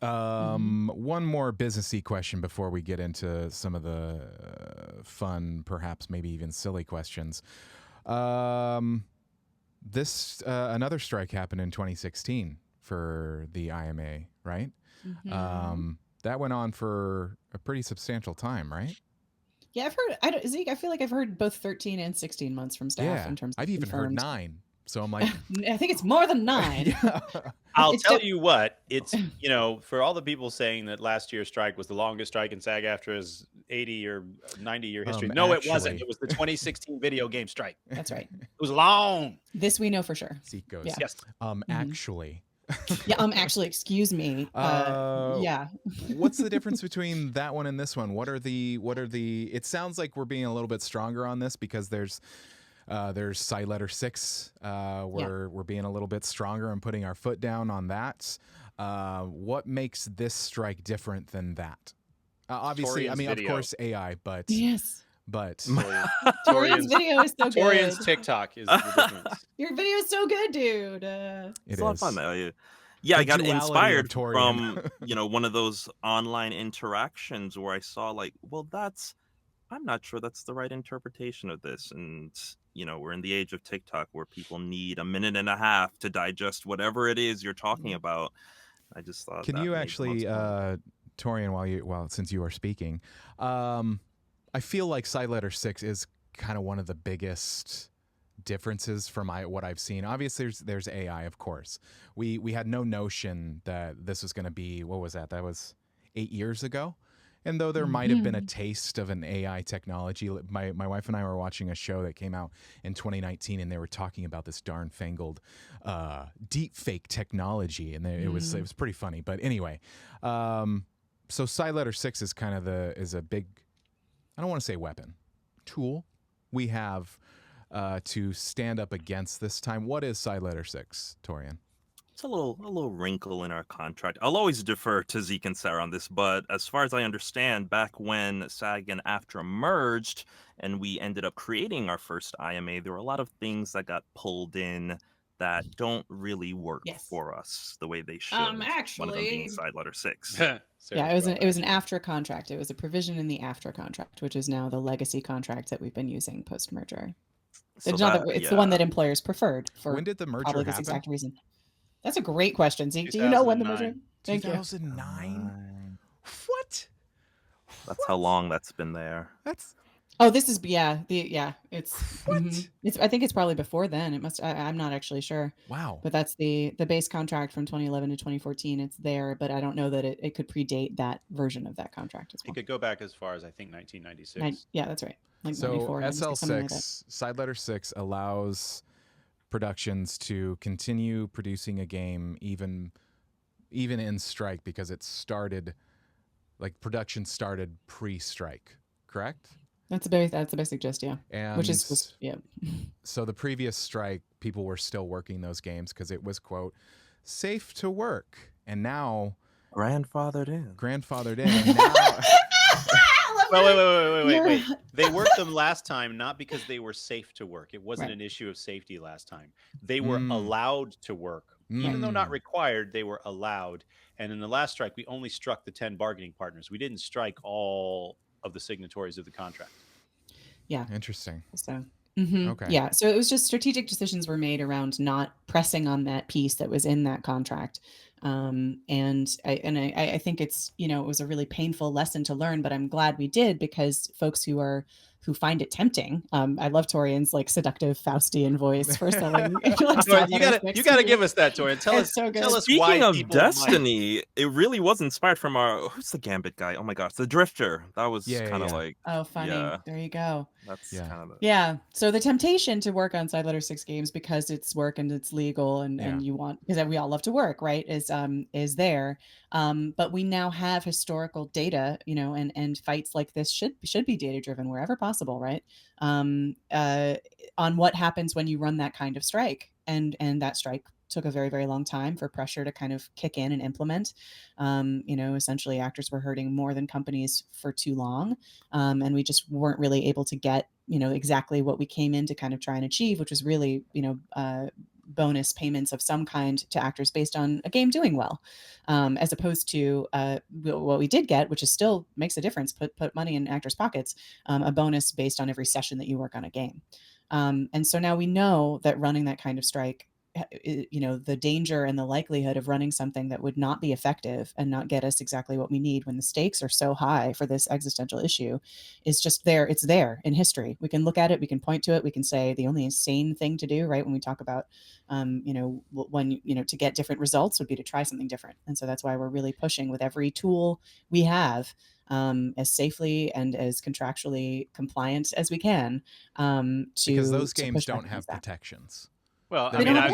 One more businessy question before we get into some of the fun, perhaps maybe even silly questions. This another strike happened in 2016 for the IMA, right? Mhm. That went on for a pretty substantial time, right? Yeah, I've heard. Zeke, I feel like I've heard both 13 and 16 months from staff Yeah, in terms of I've even heard confirmed. 9. So I'm like, I think it's more than 9. yeah, I'll It's tell just- you what, it's, for all the people saying that last year's strike was the longest strike in SAG-AFTRA's 80 or 90-year history. No, it wasn't. actually- It was the 2016 video game strike. That's right. It was long. This we know for sure. Zeke goes. Yeah. Yes. Actually, Yeah. Actually, excuse me. Yeah. what's the difference between that one and this one? What are the? It sounds like we're being a little bit stronger on this because there's side letter 6. We're being a little bit stronger and putting our foot down on that. What makes this strike different than that? Obviously, Torian's I mean, video. of course, AI, but Yes. Torian's video is so good. Torian's TikTok is the difference. Your video is so good, dude. it's It's a lot of fun though. Yeah, The I got duality of inspired Torian. from one of those online interactions where I saw I'm not sure that's the right interpretation of this. And we're in the age of TikTok where people need a minute and a half to digest whatever it is you're talking about. I just thought. Can that you made the actually, most sense. Torian, since you are speaking, I feel like side letter 6 is kind of one of the biggest differences from what I've seen. Obviously, there's AI, of course. We had no notion that this was going to be, what was that? That was 8 years ago. And though there might have been a taste of an AI technology, my wife and I were watching a show that came out in 2019, and they were talking about this darn fangled deep fake technology, and it was pretty funny. But anyway, so side letter 6 is kind of a big, I don't want to say weapon, tool we have to stand up against this time. What is side letter 6, Torian? It's a little wrinkle in our contract. I'll always defer to Zeke and Sarah on this, but as far as I understand, back when SAG and AFTRA merged and we ended up creating our first IMA, there were a lot of things that got pulled in that don't really work Yes. for us the way they should. One of them being Actually, side letter 6. yeah, it was an actually. AFTRA contract. It was a provision in the AFTRA contract, which is now the legacy contract that we've been using post merger. So It's not that, it's the one that employers preferred for When did the merger probably this happen? exact reason. That's a great question, Zeke. Do you know when the merger? 2009. Thank you. 2009. What? That's how long that's been there. That's Oh, this is it's what? it's I think it's probably before then. It must I'm not actually sure. Wow. But that's the base contract from 2011 to 2014. It's there, but I don't know that it could predate that version of that contract as It well. could go back as far as I think 1996. Yeah, that's right. Like So 94, 96, something like that. SL6, side letter 6 allows productions to continue producing a game even in strike because it started like production started pre-strike, correct? That's the basic gist, yeah. And Which is yeah. so the previous strike, people were still working those games because it was, quote, safe to work. And now Grandfathered in. And now Wait. They worked them last time not because they were safe to work. It wasn't an issue of safety last time. They were allowed to work. Even though not required, they were allowed. And in the last strike, we only struck the 10 bargaining partners. We didn't strike all of the signatories of the contract. Yeah. Interesting. So Okay. yeah, so it was just strategic decisions were made around not pressing on that piece that was in that contract. And I think it's, it was a really painful lesson to learn, but I'm glad we did because folks who find it tempting. I love Torian's like seductive Faustian voice for selling. You gotta give us that, Torian. Tell us why. Speaking of people Destiny, it really was inspired from who's the Gambit guy? Oh my gosh, the Drifter. That was kind of like, oh, funny. yeah, There you go. that's kind of Yeah. So the temptation to work on side letter 6 games because it's work and it's legal and you want, because we all love to work, right? Is there. But we now have historical data, and fights like this should be data driven wherever possible, right? On what happens when you run that kind of strike. And that strike took a very, very long time for pressure to kind of kick in and implement. Essentially actors were hurting more than companies for too long. And we just weren't really able to get, exactly what we came in to kind of try and achieve, which was really, bonus payments of some kind to actors based on a game doing well, as opposed to what we did get, which is still makes a difference, put money in actors' pockets, a bonus based on every session that you work on a game. And so now we know that running that kind of strike, the danger and the likelihood of running something that would not be effective and not get us exactly what we need when the stakes are so high for this existential issue is just there. It's there in history. We can look at it. We can point to it. We can say the only sane thing to do, right, when we talk about, to get different results would be to try something different. And so that's why we're really pushing with every tool we have, as safely and as contractually compliant as we can, because those games don't have protections. Well, I mean, I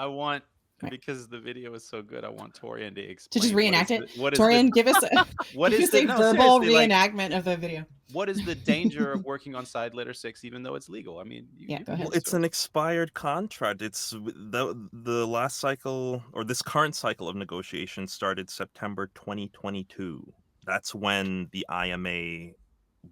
want Right. because the video is so good. I want Torian to explain. To just reenact it. Torian, give us a verbal reenactment of the video. What is the danger of working on side letter 6, even though it's legal? I mean, go ahead. Well, it's an expired contract. It's the last cycle or this current cycle of negotiation started September 2022. That's when the IMA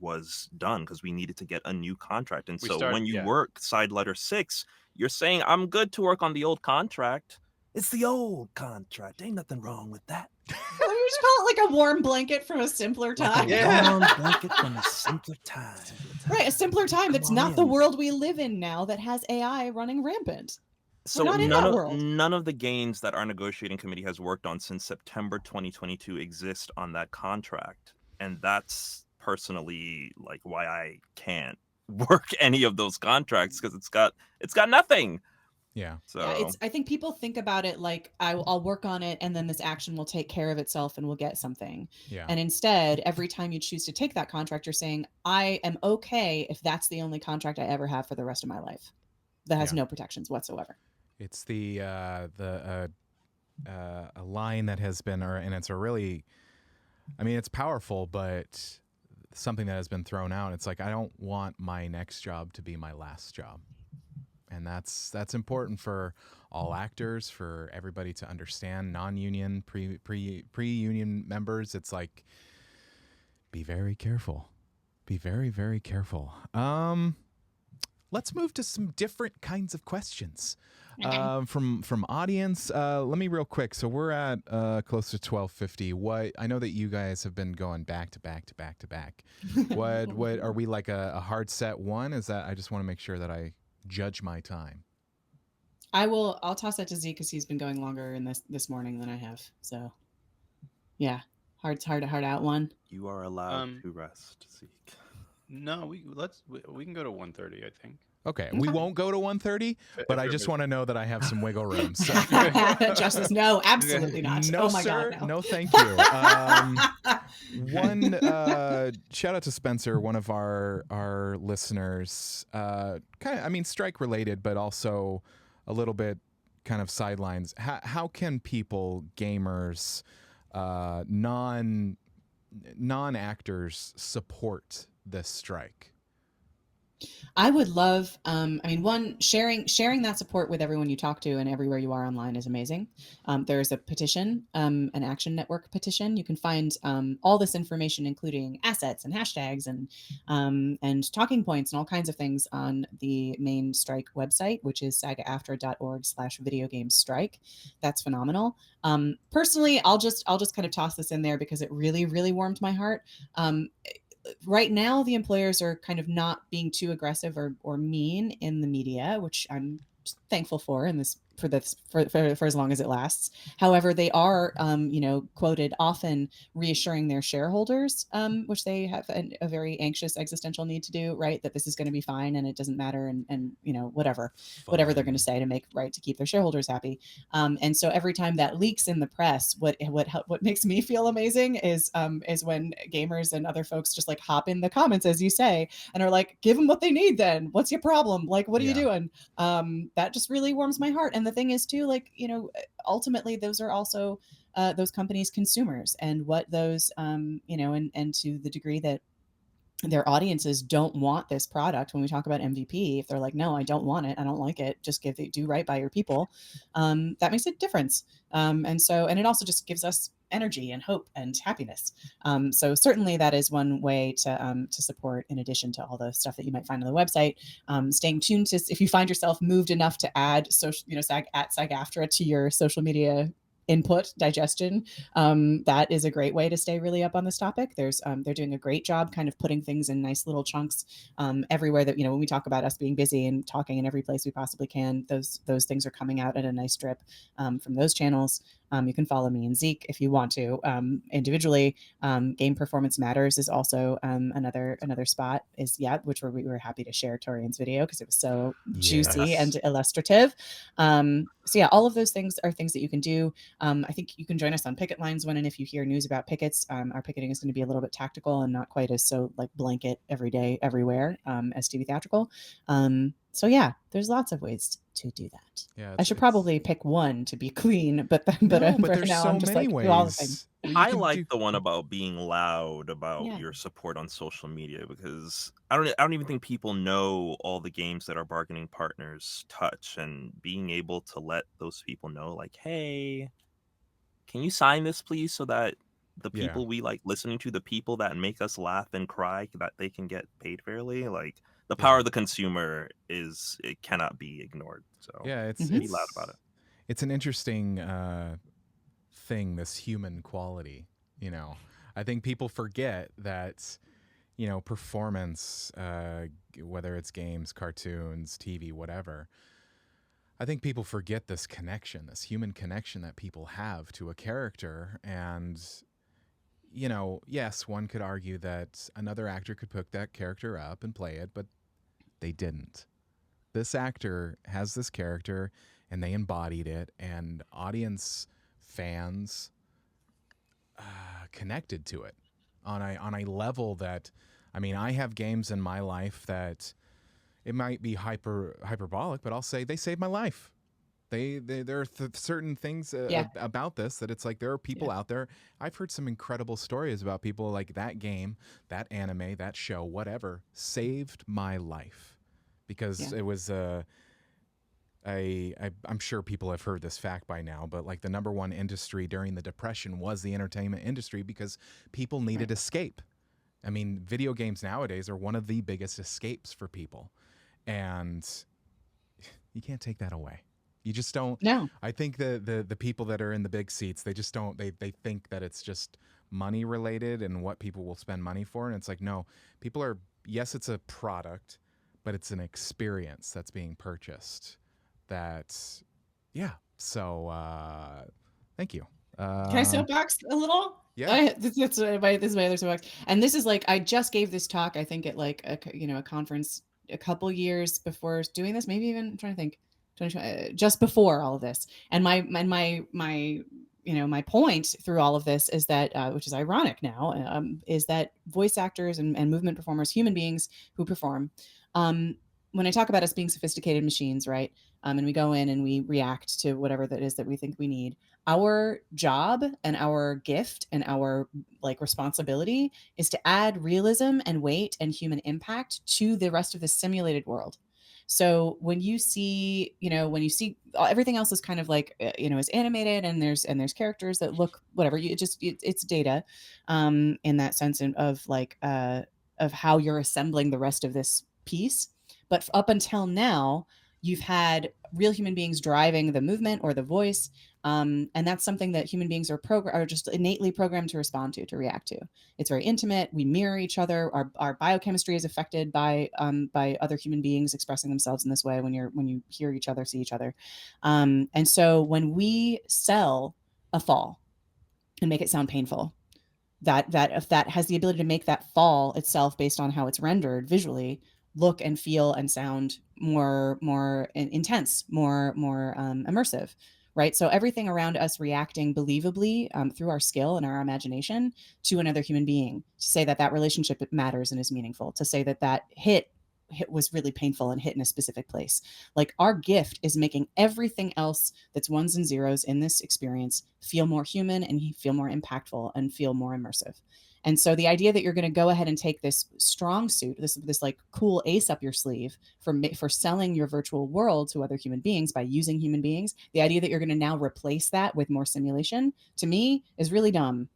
was done because we needed to get a new contract. And when you work side letter 6, you're saying I'm good to work on the old contract. It's the old contract. Ain't nothing wrong with that. We just call it like a warm blanket from a simpler time. Warm blanket from a simpler time. Right, a simpler time that's not the world we live in now that has AI running rampant. So none of the games that our negotiating committee has worked on since September 2022 exist on that contract. And that's personally like why I can't work any of those contracts because it's got nothing. Yeah. So I think people think about it like I'll work on it and then this action will take care of itself and we'll get something. Yeah. And instead, every time you choose to take that contract, you're saying, I am okay if that's the only contract I ever have for the rest of my life that has no protections whatsoever. It's a line that has been, and it's a really, I mean, it's powerful, but something that has been thrown out. It's like, I don't want my next job to be my last job. And that's important for all actors, for everybody to understand, non-union, pre-union members. It's like, be very careful. Be very, very careful. Let's move to some different kinds of questions from audience. Let me real quick. So we're at close to 12:50. I know that you guys have been going back to back to back to back. What are we like a hard set one? Is that I just want to make sure that I judge my time. I'll toss that to Zeke because he's been going longer in this morning than I have. So yeah, hard out one. You are allowed to rest, Zeke. No, we can go to 1:30, I think. Okay, we won't go to 1:30, but I just want to know that I have some wiggle room. So. Justice, no, absolutely not. No, oh my sir. God, no. No, thank you. One shout out to Spencer, one of our listeners. Strike related, but also a little bit kind of sidelines. How can people, gamers, non-actors support this strike? I would love, sharing that support with everyone you talk to and everywhere you are online is amazing. There's a petition, an Action Network petition. You can find all this information, including assets and hashtags and talking points and all kinds of things on the main strike website, which is SAG-AFTRA.org/videogamestrike. That's phenomenal. Personally, I'll just kind of toss this in there because it really, really warmed my heart. Right now, the employers are kind of not being too aggressive or mean in the media, which I'm thankful for for as long as it lasts. However, they are, quoted often reassuring their shareholders, which they have a very anxious existential need to do, right? That this is going to be fine and it doesn't matter and whatever they're going to say to keep their shareholders happy. And so every time that leaks in the press, what makes me feel amazing is when gamers and other folks just like hop in the comments, as you say, and are like, give them what they need then. What's your problem? Like, what are you doing? That just really warms my heart. And the thing is too, ultimately those are also those companies' consumers, and what those and to the degree that their audiences don't want this product. When we talk about MVP, if they're like, no, I don't want it, I don't like it, just do right by your people, that makes a difference. And it also just gives us energy and hope and happiness. So certainly that is one way to support, in addition to all the stuff that you might find on the website. Staying tuned to, if you find yourself moved enough to add SAG-AFTRA to your social media input digestion, that is a great way to stay really up on this topic. They're doing a great job kind of putting things in nice little chunks everywhere that, when we talk about us being busy and talking in every place we possibly can, those things are coming out at a nice drip from those channels. You can follow me and Zeke if you want to individually. Game Performance Matters is also another spot, which we were happy to share Torian's video because it was so juicy and illustrative. So yeah, all of those things are things that you can do. I think you can join us on picket lines when and if you hear news about pickets. Our picketing is going to be a little bit tactical and not quite as so like blanket every day everywhere as TV Theatrical. So yeah, there's lots of ways to do that. Yeah, I should probably pick one to be clean, but there's now so I'm just many like ways. all the things. I like the one about being loud about your support on social media, because I don't even think people know all the games that our bargaining partners touch, and being able to let those people know, like, hey, can you sign this please, so that the people we like listening to, the people that make us laugh and cry, that they can get paid fairly. Like, the power of the consumer it cannot be ignored. So it's be loud about it. It's an interesting thing, this human quality. I think people forget that performance, whether it's games, cartoons, TV, whatever. I think people forget this connection, this human connection that people have to a character. And, yes, one could argue that another actor could pick that character up and play it, but they didn't. This actor has this character and they embodied it, and audience fans connected to it on a level that, I have games in my life that it might be hyperbolic, but I'll say they saved my life. There are certain things about this that it's like there are people out there. I've heard some incredible stories about people like that game, that anime, that show, whatever, saved my life because it was I'm sure people have heard this fact by now, but like the number one industry during the Depression was the entertainment industry because people needed escape. I mean, video games nowadays are one of the biggest escapes for people, and you can't take that away. You just don't. No. I think the people that are in the big seats, they just don't. They think that it's just money related and what people will spend money for, and it's like, no, people are. Yes, it's a product, but it's an experience that's being purchased. That's, yeah. So, thank you. Can I soapbox a little? Yeah. This is my other soapbox, and this is like I just gave this talk. I think at like a conference a couple years before doing this, maybe even I'm trying to think, 2020, just before all of this. And my point through all of this is that, which is ironic now, is that voice actors and movement performers, human beings who perform, when I talk about us being sophisticated machines, right? And we go in and we react to whatever that is that we think we need. Our job and our gift and our like responsibility is to add realism and weight and human impact to the rest of the simulated world. So when you see everything else is kind of like is animated and there's characters that look whatever, it's data, in that sense of like of how you're assembling the rest of this piece. But up until now, you've had real human beings driving the movement or the voice. And that's something that human beings are just innately programmed to respond to react to. It's very intimate. We mirror each other. Our biochemistry is affected by other human beings expressing themselves in this way when you hear each other, see each other. And so when we sell a fall and make it sound painful, that if that has the ability to make that fall itself based on how it's rendered visually look and feel and sound more intense, more immersive, right? So everything around us reacting believably through our skill and our imagination to another human being, to say that relationship matters and is meaningful, to say that hit was really painful and hit in a specific place. Like our gift is making everything else that's ones and zeros in this experience feel more human and feel more impactful and feel more immersive. And so the idea that you're going to go ahead and take this strong suit, this like cool ace up your sleeve for selling your virtual world to other human beings by using human beings, the idea that you're going to now replace that with more simulation, to me, is really dumb.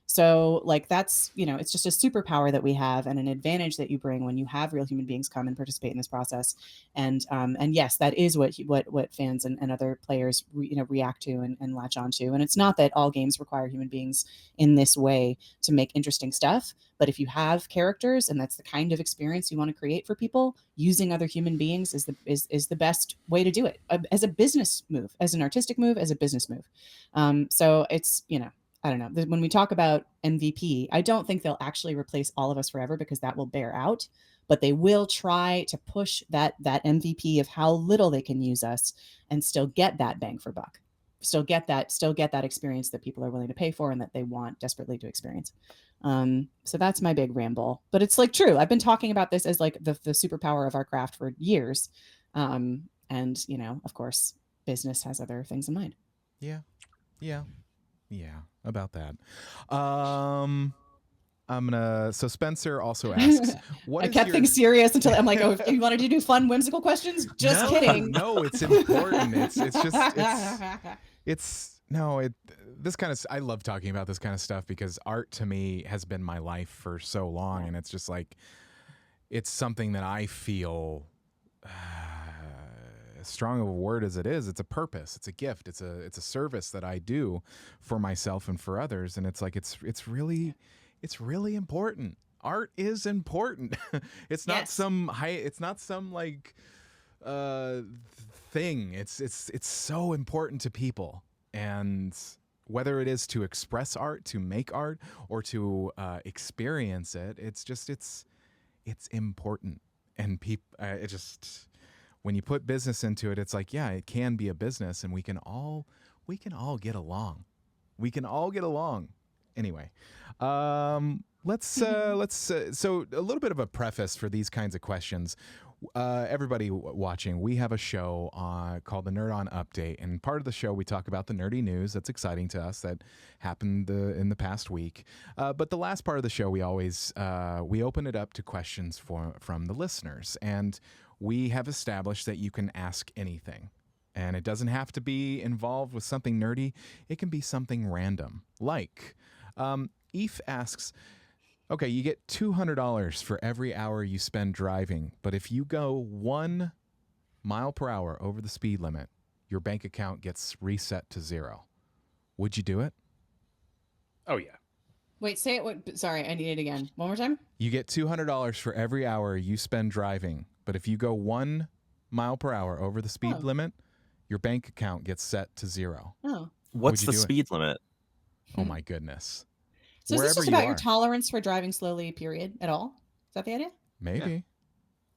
So like that's, it's just a superpower that we have and an advantage that you bring when you have real human beings come and participate in this process. And yes, that is what fans and other players react to and latch onto. And it's not that all games require human beings in this way to make interesting stuff, but if you have characters and that's the kind of experience you want to create for people, using other human beings is the best way to do it, as a business move, as an artistic move, as a business move. So it's, I don't know. When we talk about MVP, I don't think they'll actually replace all of us forever because that will bear out, but they will try to push that MVP of how little they can use us and still get that bang for buck, still get that experience that people are willing to pay for and that they want desperately to experience. So that's my big ramble, but it's like true. I've been talking about this as like the superpower of our craft for years. And of course, business has other things in mind. Yeah, about that. So Spencer also asks, I kept things serious until I'm like, oh, if you wanted to do fun, whimsical questions, just kidding. No, it's important. This kind of, I love talking about this kind of stuff because art to me has been my life for so long. And it's just like, it's something that I feel, as strong of a word as it is, it's a purpose, it's a gift, it's a service that I do for myself and for others. And it's like, it's really important. Art is important. It's not some like thing. It's so important to people. And whether it is to express art, to make art, or to experience it, it's important. And when you put business into it, it's like, yeah, it can be a business, and we can all get along. We can all get along. Anyway, so a little bit of a preface for these kinds of questions. Everybody watching, we have a show called the Nerd On Update, and part of the show we talk about the nerdy news that's exciting to us that happened in the past week. But the last part of the show, we always we open it up to questions from the listeners, and we have established that you can ask anything. And it doesn't have to be involved with something nerdy. It can be something random. Like, Eve asks, okay, you get $200 for every hour you spend driving, but if you go 1 mile per hour over the speed limit, your bank account gets reset to 0. Would you do it? Oh yeah. Wait, say it. Sorry, I need it again. One more time. You get $200 for every hour you spend driving, but if you go 1 mile per hour over the speed limit, your bank account gets set to 0. Oh. What's the speed limit? Oh my goodness. So is this Wherever just you about your are. tolerance for driving slowly, period, at all? Is that the idea? Maybe.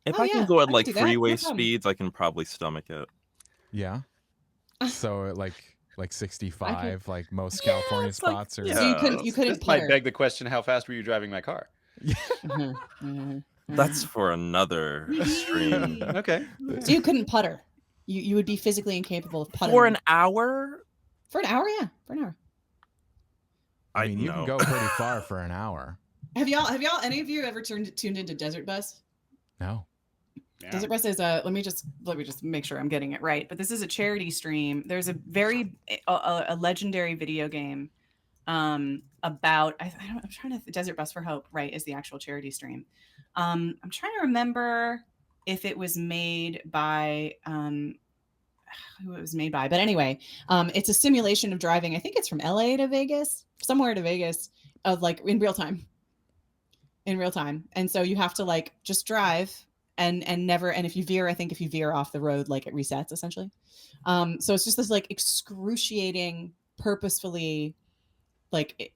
If Oh, I can yeah, go I at could like do that. No freeway problem. speeds, I can probably stomach it. Yeah. So like 65, like most Yeah, California it's like- spots are. So you couldn't This might putter. beg the question: how fast were you driving my car? That's for another stream. Okay. So you couldn't putter. You would be physically incapable of puttering. For an hour? For an hour, yeah. For an hour. I mean, you can know. go pretty far for an hour. Have y'all any of you ever tuned into Desert Bus? No. Yeah. Desert Bus is a let me just make sure I'm getting it right. But this is a charity stream. There's a very a legendary video game about I'm trying to Desert Bus for Hope, right, is the actual charity stream. I'm trying to remember if it was made by who it was made by, but anyway, it's a simulation of driving. I think it's from LA to Vegas, somewhere to Vegas, of like in real time. And so you have to like just drive and never, and if you veer off the road, like it resets essentially. So it's just this like excruciating, purposefully like,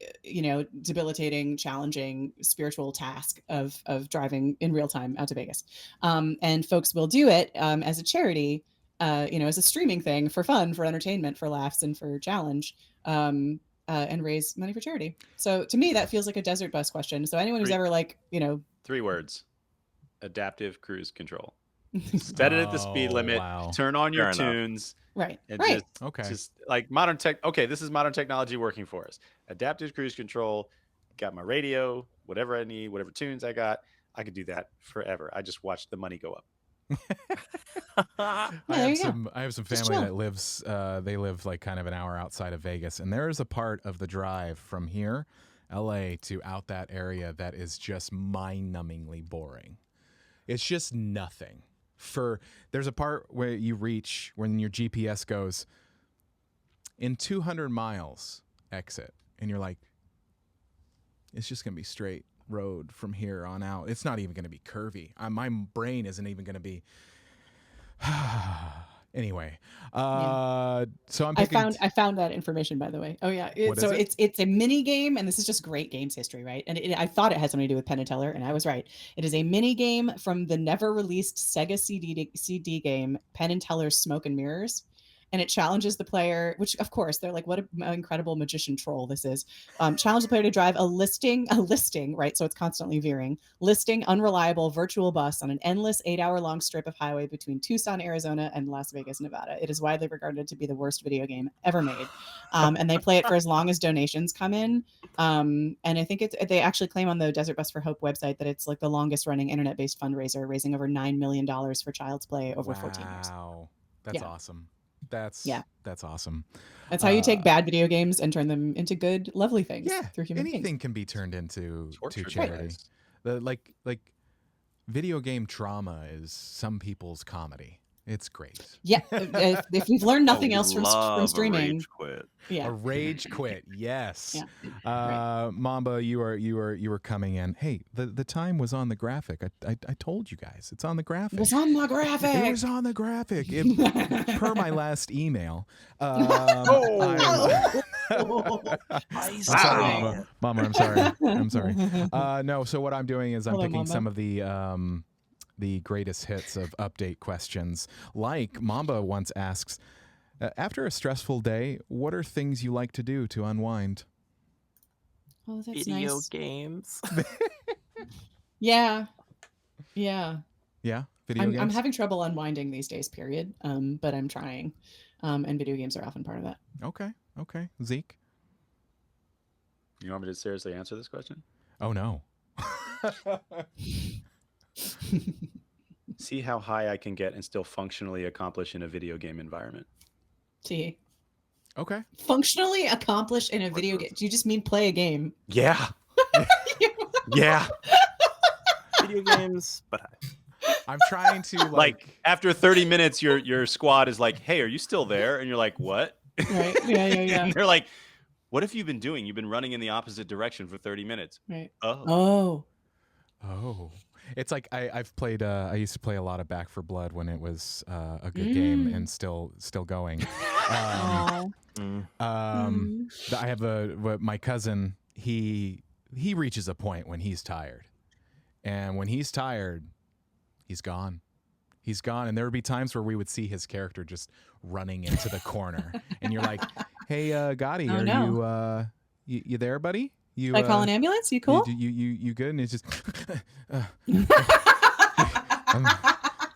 debilitating, challenging spiritual task of driving in real time out to Vegas. And folks will do it as a charity, as a streaming thing for fun, for entertainment, for laughs, and for challenge, and raise money for charity. So to me, that feels like a Desert Bus question. So anyone who's ever like, 3 words: adaptive cruise control. Set it at the speed limit. Wow. Turn on your Fair enough. tunes. right, And right. just like modern tech. Okay, this is modern technology working for us. Adaptive cruise control. Got my radio, whatever I need, whatever tunes I got. I could do that forever. I just watch the money go up. I have some Just family chill. that lives they live like kind of an hour outside of Vegas, and there is a part of the drive from here, LA, to out that area that is just mind-numbingly boring. It's just nothing. There's a part where you reach when your GPS goes in 200 miles exit, and you're like, it's just gonna be straight road from here on out. It's not even gonna be curvy. My brain isn't even gonna be. Anyway, so I'm picking. I found that information, by the way. Oh yeah, What is it? it's a mini game, and this is just great games history, right? And I thought it had something to do with Penn and Teller, and I was right. It is a mini game from the never released Sega CD game Penn and Teller's Smoke and Mirrors. And it challenges the player, which of course they're like, what an incredible magician troll this is. Challenge the player to drive a listing, right? So it's constantly veering, unreliable virtual bus on an endless 8-hour-long strip of highway between Tucson, Arizona, and Las Vegas, Nevada. It is widely regarded to be the worst video game ever made. And they play it for as long as donations come in. And I think they actually claim on the Desert Bus for Hope website that it's like the longest running internet-based fundraiser, raising over $9 million for Child's Play over 14 years. Wow, that's Yeah. awesome. That's awesome. That's how you take bad video games and turn them into good, lovely things. Yeah, through human anything beings. can be turned into Torture charity. device. Like video game trauma is some people's comedy. It's great. Yeah, if we've learned nothing else from Love a streaming, rage quit. yeah, A rage quit. Yes. Yeah, Mamba, you were coming in. Hey, the time was on the graphic. I told you guys. It's on the graphic. it was on the graphic. It was on the graphic. Per my last email. I'm sorry, Mama. Mama, I'm sorry. I'm sorry. No, so what I'm doing is I'm Hello, picking Mamba. some of the greatest hits of update questions. Like Mamba once asks, after a stressful day, what are things you like to do to unwind? Oh, that's Video nice. games. Yeah. Yeah, video games. I'm having trouble unwinding these days. Period. But I'm trying. And video games are often part of that. Okay. Zeke? You want me to seriously answer this question? Oh, no. See how high I can get and still functionally accomplish in a video game environment. T. Okay. Functionally accomplish in a video game. Do you just mean play a game? Yeah. Yeah. Video games, but I'm trying to Like after 30 minutes, your squad is like, "Hey, are you still there?" And you're like, "What?" Right. Yeah. And they're like, "What have you been doing? You've been running in the opposite direction for 30 minutes." Right. Oh. It's like I've played. I used to play a lot of Back for Blood when it was a good game and still going. Aw. I have my cousin. He reaches a point when he's tired, and when he's tired, he's gone. He's gone, and there would be times where we would see his character just running into the corner, and you're like, "Hey, Gotti, you there, buddy? You Should I call an ambulance? You cool? You good?" And it's just,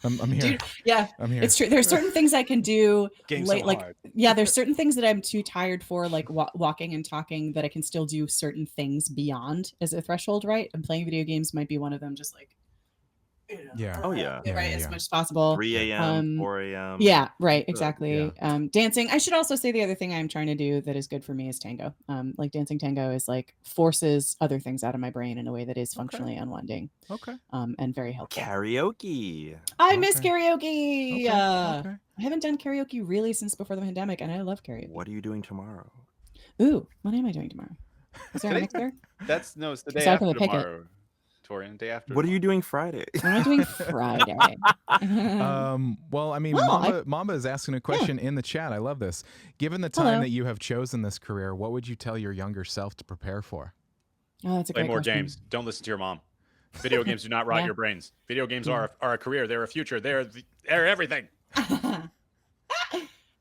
I'm here. Dude, yeah, I'm here. it's true. There's certain things I can do Game's late, so like hard. there's certain things that I'm too tired for, like walking and talking, that I can still do certain things beyond as a threshold, right? And playing video games might be one of them, just like, Yeah. Oh, yeah. right, as much as possible. 3 a.m., 4 a.m. Yeah, right, exactly. Yeah. Dancing. I should also say the other thing I'm trying to do that is good for me is tango. Like dancing tango is like forces other things out of my brain in a way that is functionally unwinding. Okay. And very helpful. Karaoke. I miss karaoke. Okay. I haven't done karaoke really since before the pandemic, and I love karaoke. What are you doing tomorrow? Ooh, what am I doing tomorrow? Is there a mixer? It's the day Aside from after the picket. tomorrow. Torian, day after. What are you doing Friday? What am I doing Friday? Well, I mean, Mamba is asking a question in the chat. I love this. Given the time that you have chosen this career, what would you tell your younger self to prepare for? Oh, that's a Play great more question. games. Don't listen to your mom. Video games do not rot your brains. Video games are a career. They're a future. They're everything.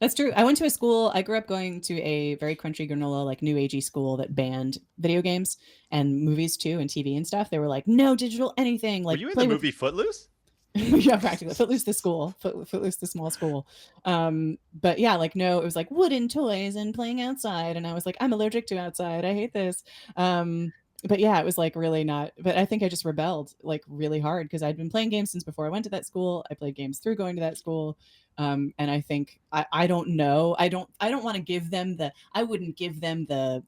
That's true. I went to a school. I grew up going to a very crunchy granola, like new agey school that banned video games and movies too, and TV and stuff. They were like, no digital anything. Like, were you in the movie Footloose? Yeah, practically. Footloose the school. Footloose the small school. But yeah, like no, it was like wooden toys and playing outside, and I was like, I'm allergic to outside. I hate this. But yeah, it was like really not. But I think I just rebelled like really hard because I'd been playing games since before I went to that school. I played games through going to that school. And I think I don't know. I don't want to give them I wouldn't give them the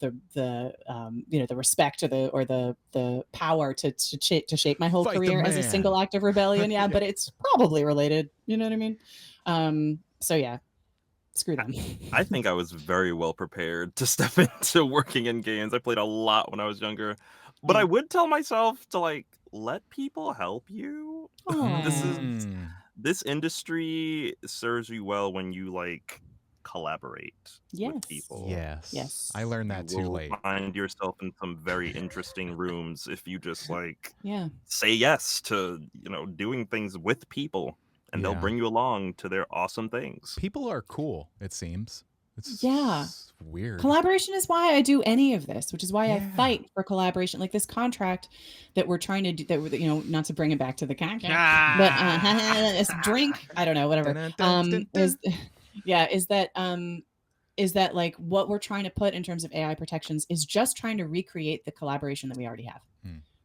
respect or the power to shape my whole Fight the career as a man. single act of rebellion. Yeah, but it's probably related. You know what I mean? So yeah, screw them. I think I was very well prepared to step into working in games. I played a lot when I was younger, but I would tell myself to like let people help you. This industry serves you well when you like collaborate with people. Yes. I learned that You too will late. Find yourself in some very interesting rooms if you just like Yeah. say yes to doing things with people, and they'll bring you along to their awesome things. People are cool, it seems. It's weird. Collaboration is why I do any of this, which is why I fight for collaboration. Like this contract that we're trying to do, that not to bring it back to the contract, but this drink, I don't know, whatever. Is that like what we're trying to put in terms of AI protections is just trying to recreate the collaboration that we already have.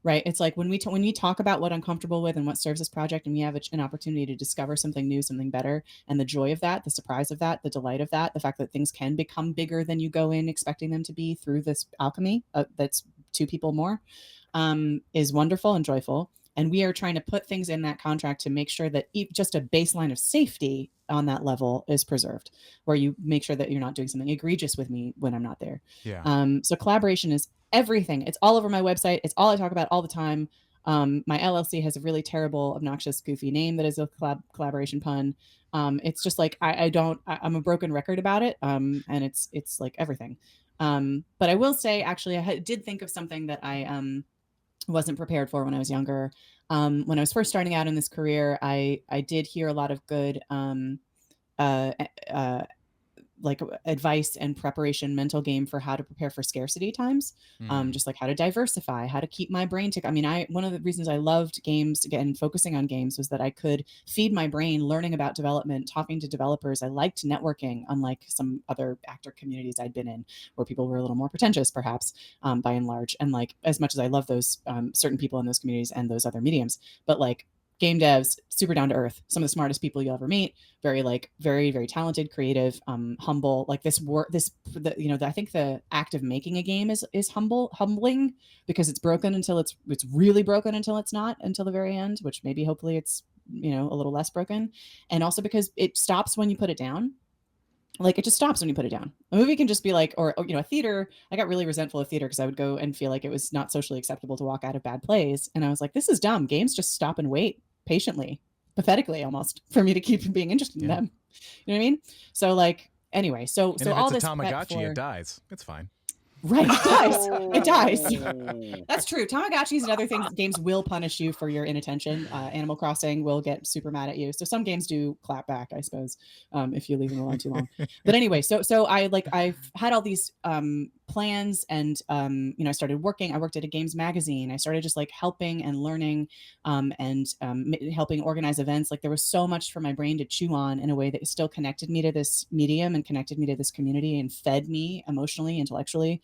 Right. It's like when we talk about what I'm comfortable with and what serves this project, and we have an opportunity to discover something new, something better, and the joy of that, the surprise of that, the delight of that, the fact that things can become bigger than you go in expecting them to be through this alchemy that's two people more, is wonderful and joyful. And we are trying to put things in that contract to make sure that just a baseline of safety on that level is preserved, where you make sure that you're not doing something egregious with me when I'm not there. Yeah. So collaboration is everything. It's all over my website. It's all I talk about all the time. My LLC has a really terrible, obnoxious, goofy name that is a collaboration pun. It's just like I'm a broken record about it. And it's like everything. But I will say, actually, I did think of something that I wasn't prepared for when I was younger. When I was first starting out in this career, I did hear a lot of good like advice and preparation, mental game for how to prepare for scarcity times. Just like how to diversify, how to keep my brain I mean, one of the reasons I loved games and focusing on games was that I could feed my brain learning about development, talking to developers. I liked networking, unlike some other actor communities I'd been in where people were a little more pretentious, perhaps, by and large. And like, as much as I love those certain people in those communities and those other mediums, but like game devs, super down to earth, some of the smartest people you'll ever meet, very very talented, creative, humble. Like I think the act of making a game is humbling, because it's broken until it's really broken until it's not, until the very end, which maybe hopefully it's a little less broken, and also because it stops when you put it down. Like, it just stops when you put it down. A movie can just be like, or a theater. I got really resentful of theater because I would go and feel like it was not socially acceptable to walk out of bad plays, and I was like, this is dumb. Games just stop and wait patiently, pathetically almost, for me to keep being interested in them. You know what I mean? So anyway, so and if all it's this a Tamagotchi, it dies. It's fine. Right, it dies. That's true. Tamagotchis and other things, games will punish you for your inattention. Animal Crossing will get super mad at you. So some games do clap back, I suppose, if you leave them alone too long. But anyway, so I've had all these plans, and I started working. I worked at a games magazine. I started just helping and learning, and helping organize events. There was so much for my brain to chew on in a way that still connected me to this medium and connected me to this community and fed me emotionally, intellectually,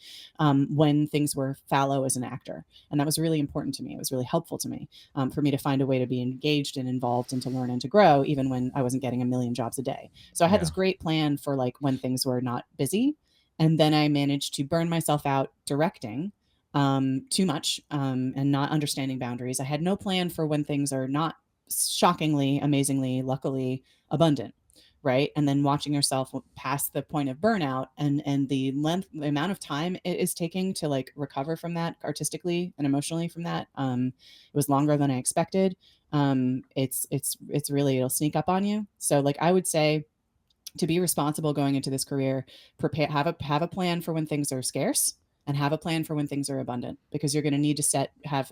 when things were fallow as an actor. And that was really important to me. It was really helpful to me, for me to find a way to be engaged and involved and to learn and to grow, even when I wasn't getting a million jobs a day. So I had this great plan for when things were not busy. And then I managed to burn myself out directing too much, and not understanding boundaries. I had no plan for when things are not shockingly, amazingly, luckily abundant. Right. And then watching yourself past the point of burnout, and the amount of time it is taking to recover from that artistically and emotionally from that. It was longer than I expected. It's really, it'll sneak up on you. So I would say, to be responsible going into this career, have a plan for when things are scarce, and have a plan for when things are abundant, because you're going to need to have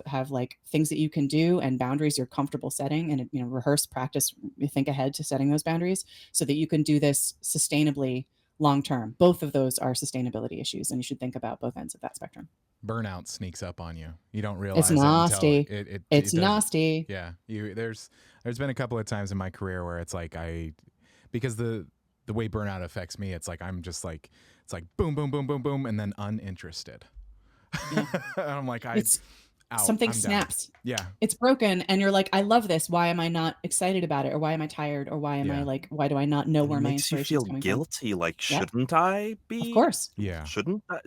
things that you can do and boundaries you're comfortable setting, and rehearse, practice, think ahead to setting those boundaries, so that you can do this sustainably long term. Both of those are sustainability issues, and you should think about both ends of that spectrum. Burnout sneaks up on you. You don't realize it's nasty. It's nasty. Yeah, there's been a couple of times in my career where it's because the way burnout affects me, it's I'm just it's boom, boom, boom, boom, boom, and then uninterested. Yeah. And I'm something I'm snaps. Done. Yeah. It's broken, and you're I love this. Why am I not excited about it? Or why am I tired? Or why am I why do I not know where my inspiration is coming from? Makes you feel guilty. Shouldn't I be? Of course. Yeah. Shouldn't I?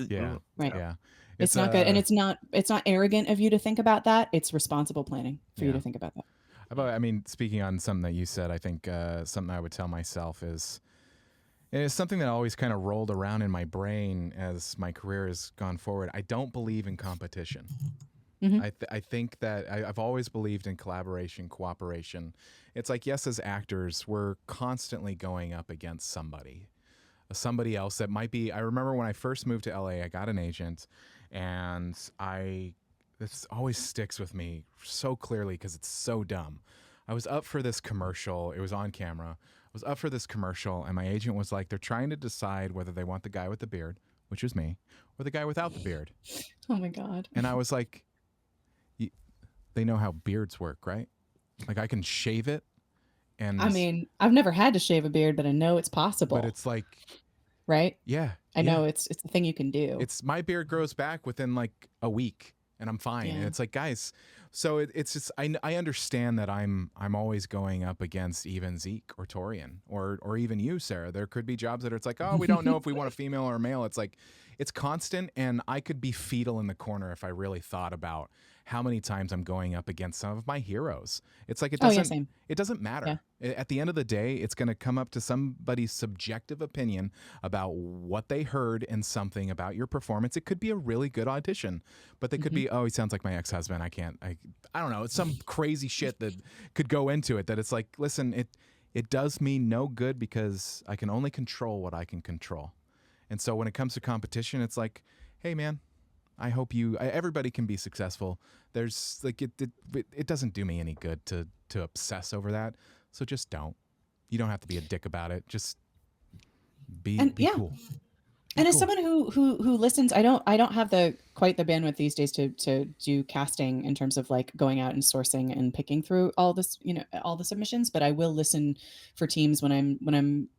Right. Yeah. It's not good, and it's not arrogant of you to think about that. It's responsible planning for you to think about that. Speaking on something that you said, I think something I would tell myself is, and it's something that always kind of rolled around in my brain as my career has gone forward. I don't believe in competition. Mm-hmm. I think that I've always believed in collaboration, cooperation. It's yes, as actors, we're constantly going up against somebody else that might be. I remember when I first moved to LA, I got an agent, and this always sticks with me so clearly because it's so dumb. I was up for this commercial. It was on camera. I was up for this commercial, and my agent was they're trying to decide whether they want the guy with the beard, which was me, or the guy without the beard. Oh my God. And I was they know how beards work, right? I can shave it. And I've never had to shave a beard, but I know it's possible. But it's right? Yeah. I know it's the thing you can do. It's my beard grows back within a week, and I'm fine. Yeah. And it's guys, so it's just I understand that I'm always going up against even Zeke or Torian or even you, Sarah. There could be jobs that it's oh, we don't know if we want a female or a male. It's it's constant, and I could be fetal in the corner if I really thought about how many times I'm going up against some of my heroes. It's it doesn't it doesn't matter. Yeah. At the end of the day, it's going to come up to somebody's subjective opinion about what they heard in something about your performance. It could be a really good audition, but they could be, oh, he sounds like my ex-husband. I don't know. It's some crazy shit that could go into it that it's listen, it does me no good because I can only control what I can control. And so when it comes to competition, it's hey man, I hope everybody can be successful. There's it doesn't do me any good to obsess over that. So just don't. You don't have to be a dick about it. Just be cool. And as someone who listens, I don't have quite the bandwidth these days to do casting in terms of going out and sourcing and picking through all this, all the submissions. But I will listen for teams when I'm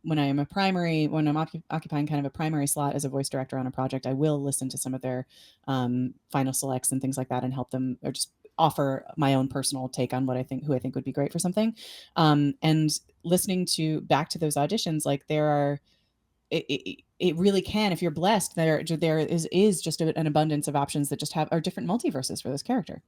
occupying kind of a primary slot as a voice director on a project. I will listen to some of their final selects and things like that and help them, or just offer my own personal take on who I think would be great for something. And listening back to those auditions, like it really can, if you're blessed, there is just an abundance of options that just are different multiverses for this character.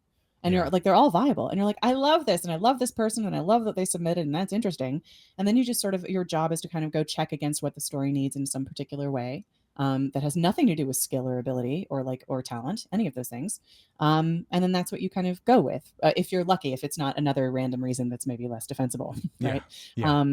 And you're like, they're all viable. And you're like, I love this. And I love this person. And I love that they submitted. And that's interesting. And then you just sort of, your job is to kind of go check against what the story needs in some particular way. That has nothing to do with skill or ability or talent, any of those things. And then that's what you kind of go with. If you're lucky, if it's not another random reason that's maybe less defensible. Right. Yeah.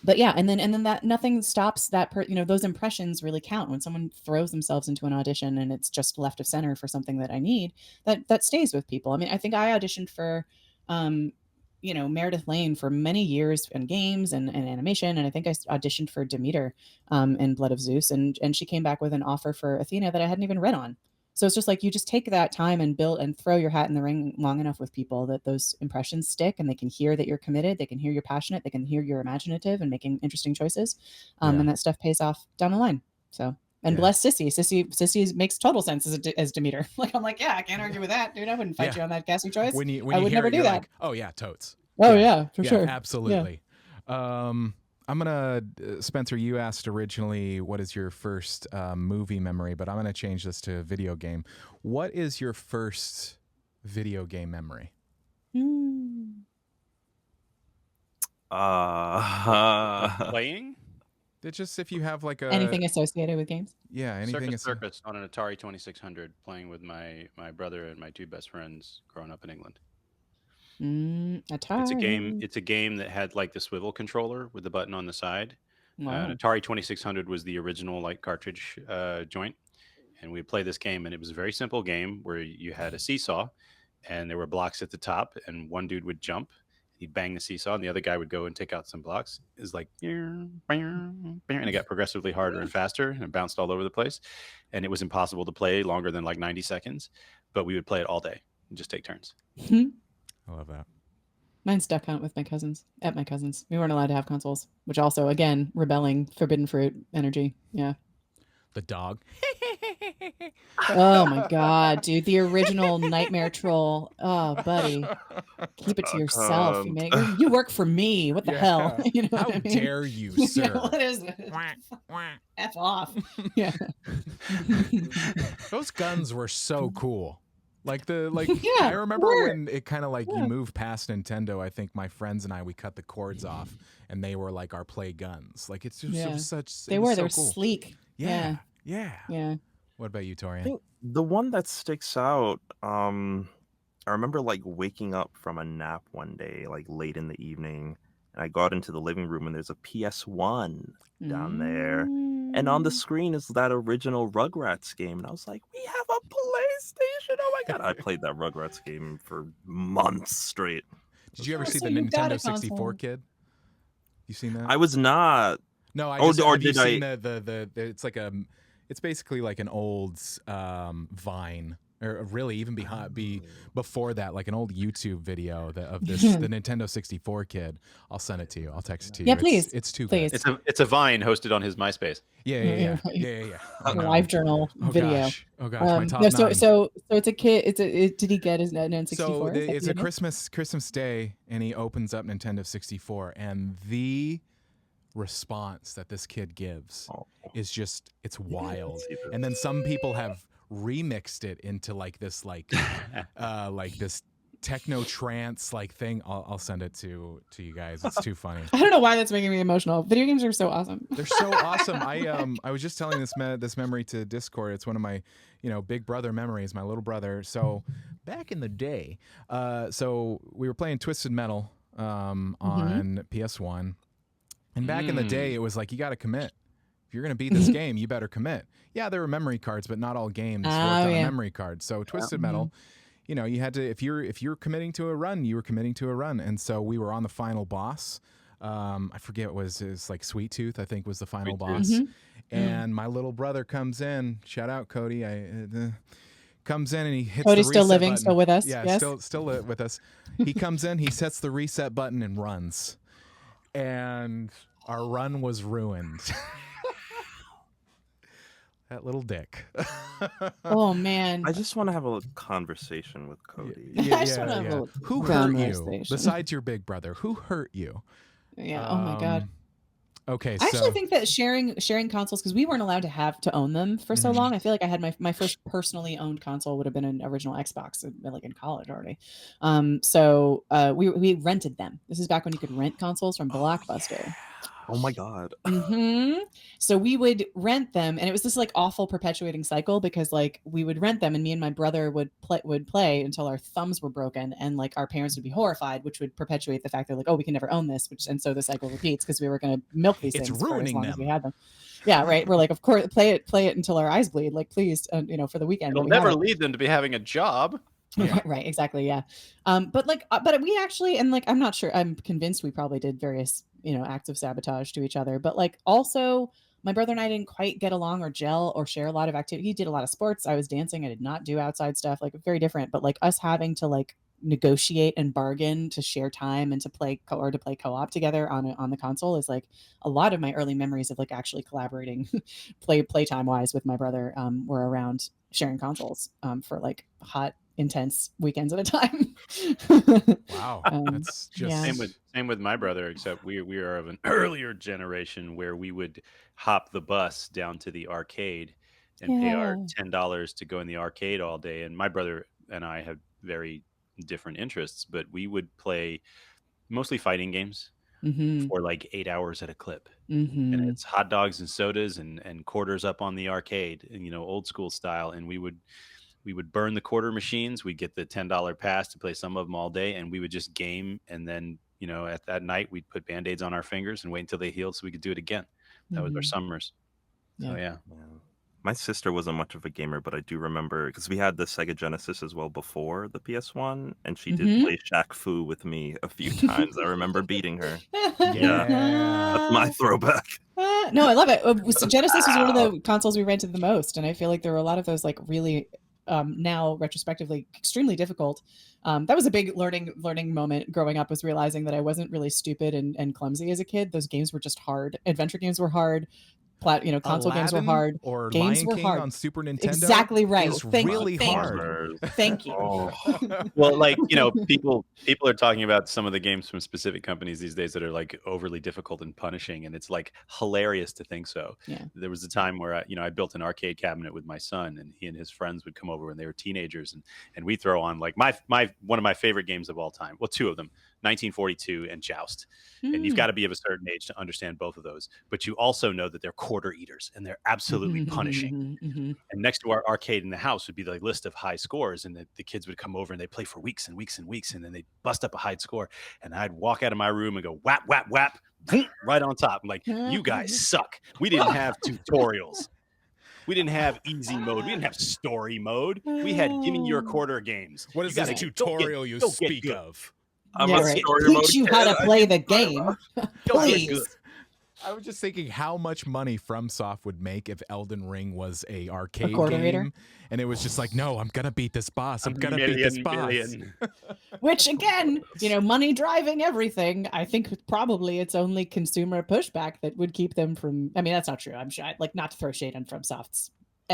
But yeah, and then that nothing stops that those impressions really count. When someone throws themselves into an audition and it's just left of center for something that I need, that stays with people. I mean, I think I auditioned for Meredith Lane for many years in games and animation, and I think I auditioned for Demeter in Blood of Zeus, and she came back with an offer for Athena that I hadn't even read on. So it's just like, you just take that time and build and throw your hat in the ring long enough with people that those impressions stick, and they can hear that you're committed. They can hear you're passionate. They can hear you're imaginative and making interesting choices. And that stuff pays off down the line. So, and bless Sissy. Sissy makes total sense as Demeter. Like, I'm like, yeah, I can't argue with that, dude. I wouldn't fight you on that casting choice. I would never do that. Like, oh yeah, totes. Oh yeah, for sure. Absolutely. Yeah. I'm gonna, Spencer, you asked originally what is your first movie memory, but I'm gonna change this to video game. What is your first video game memory? Playing? It's just if you have like anything associated with games. Yeah, anything. Circus on an Atari 2600, playing with my brother and my two best friends growing up in England. Atari. It's a game that had like the swivel controller with the button on the side. Wow. An Atari 2600 was the original like cartridge joint, and we'd play this game, and it was a very simple game where you had a seesaw, and there were blocks at the top, and one dude would jump, he'd bang the seesaw, and the other guy would go and take out some blocks. It's like, and it got progressively harder and faster, and it bounced all over the place, and it was impossible to play longer than like 90 seconds, but we would play it all day and just take turns. I love that. Mine's Duck Hunt with my cousins. We weren't allowed to have consoles, which also, again, rebelling, forbidden fruit energy. Yeah. The dog. Oh my god, dude! The original Nightmare Troll. Oh, buddy, keep it to yourself. You work for me. What the hell? You know How dare you, sir? What is it? F off. Yeah. Those guns were so cool. I remember when it kind of like you moved past Nintendo. I think my friends and I, we cut the cords off, and they were like our play guns. Like it's just they were so cool. Sleek. Yeah. What about you, Torian? I think the one that sticks out, I remember like waking up from a nap one day, like late in the evening, and I got into the living room, and there's a PS1 down there, and on the screen is that original Rugrats game, and I was like, we have a PlayStation! Oh my god! I played that Rugrats game for months straight. Did you ever see the Nintendo 64 kid? You seen that? I was not. No, I just. Have you seen the? It's like it's basically like an old Vine, or really even before that, like an old YouTube video of this the Nintendo 64 kid. I'll send it to you. I'll text it to you. Yeah, please. It's too good. It's a Vine hosted on his MySpace. Yeah. Live journal video. Oh gosh, my top 9. So it's a kid. Did he get his N64? So it's a Christmas Day, and he opens up Nintendo 64, and the response that this kid gives is just, it's wild. And then some people have remixed it into like this like this techno trance like thing. I'll send it to you guys. It's too funny. I don't know why that's making me emotional. Video games are so awesome. They're so awesome. I was just telling this memory to Discord. It's one of my big brother memories, my little brother. So back in the day, so we were playing Twisted Metal on PS1. And back in the day, it was like, you got to commit. If you're going to beat this game, you better commit. Yeah, there were memory cards, but not all games worked on a memory card. So Twisted Metal, you had to, if you're committing to a run, you were committing to a run. And so we were on the final boss. I forget it was like Sweet Tooth, I think was the final boss. And my little brother comes in. Shout out, Cody. Comes in and he hits Cody's the reset still living, button. still with us. Yeah, yes? still with us. He comes in, he sets the reset button and runs. And our run was ruined. That little dick. Oh man. I just want to have a little conversation with Cody. I just wanna have a little Who hurt you conversation. besides your big brother? Who hurt you? Yeah. Oh my god. Okay, I actually so think that sharing consoles, because we weren't allowed to own them for so Mhm. long. I feel like I had my first personally owned console would have been an original Xbox, like in college already. So we rented them. This is back when you could rent consoles from Blockbuster. Oh my god. So we would rent them, and it was this like awful perpetuating cycle, because like we would rent them, and me and my brother would play until our thumbs were broken, and like our parents would be horrified, which would perpetuate the fact that like, oh, we can never own this, and so the cycle repeats, because we were going to milk these It's things for as ruining long as we them. had them. Yeah, right. We're like, of course, play it until our eyes bleed, like please, for the weekend. It'll that we have never it. lead them to be having a job. Yeah. Right, exactly, yeah. But we actually, and like I'm not sure, I'm convinced we probably did various acts of sabotage to each other, but like also my brother and I didn't quite get along or gel or share a lot of activity. He did a lot of sports, I was dancing, I did not do outside stuff, like very different. But like us having to like negotiate and bargain to share time and to play co-op together on the console is like a lot of my early memories of like actually collaborating playtime wise with my brother were around sharing consoles for like hot intense weekends at a time. Wow, that's just yeah. Same with my brother, except we are of an earlier generation where we would hop the bus down to the arcade and pay our Yeah. $10 to go in the arcade all day. And my brother and I had very different interests, but we would play mostly fighting games Mm-hmm. for like 8 hours at a clip. And Mm-hmm. it's hot dogs and sodas and quarters up on the arcade, and old school style. And we would burn the quarter machines. We'd get the $10 pass to play some of them all day, and we would just game. And then, at that night, we'd put Band-Aids on our fingers and wait until they healed so we could do it again. That was our Mhm. summers. So, yeah. Yeah. My sister wasn't much of a gamer, but I do remember because we had the Sega Genesis as well before the PS1, and she did Mhm. play Shaq Fu with me a few times. I remember beating her. Yeah. That's my throwback. No, I love it. So Genesis was one of the consoles we rented the most, and I feel like there were a lot of those like really now retrospectively extremely difficult. That was a big learning moment growing up, was realizing that I wasn't really stupid and clumsy as a kid. Those games were just hard. Adventure games were hard. Console games were Aladdin hard. or Games Lion were King hard. on Super Nintendo Exactly right. is Thank you, really thank you. hard. Thank you. Oh. Well, like, people are talking about some of the games from specific companies these days that are like overly difficult and punishing, and it's like hilarious to think so. Yeah. There was a time where I built an arcade cabinet with my son, and he and his friends would come over when they were teenagers, and we throw on like my one of my favorite games of all time. Well, two of them, 1942 and Joust. And you've got to be of a certain age to understand both of those. But you also know that they're quarter eaters and they're absolutely punishing. Mhm. And next to our arcade in the house would be the list of high scores, and the kids would come over and they'd play for weeks and weeks and weeks, and then they'd bust up a high score, and I'd walk out of my room and go whap whap whap, boom, right on top. I'm like, you guys suck. We didn't have tutorials. We didn't have easy mode. We didn't have story mode. We had give me your quarter games. What is You this gotta tutorial you go get speak good. of? I'm Yeah, a right. story mode Teach you how kid. to I play need the story game. mode. Go get Please. good. I was just thinking how much money FromSoft would make if Elden Ring was a arcade quarter game, eater? and it was just like, no, I'm gonna beat this boss. I'm A gonna beat this boss. million. Which again, money driving everything. I think probably it's only consumer pushback that would keep them from. I mean, that's not true. I'm sure, like, not to throw shade on FromSoft's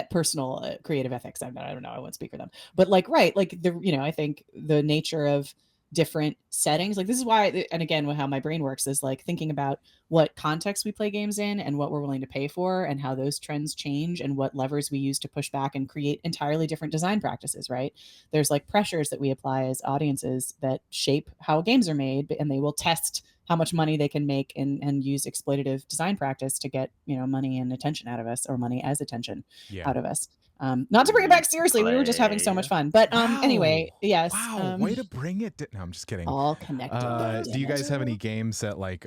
personal creative ethics. I don't know. I won't speak for them. But like, right, like I think the nature of different settings, like this is why, and again, how my brain works is like thinking about what context we play games in and what we're willing to pay for and how those trends change and what levers we use to push back and create entirely different design practices, right? There's like pressures that we apply as audiences that shape how games are made, and they will test how much money they can make and use exploitative design practice to get money and attention out of us, or money as attention out of us. Not to bring it back seriously, we were just having so much fun. But anyway, yes. Wow, way to bring it. No, I'm just kidding. All connected. Do you guys have any games that like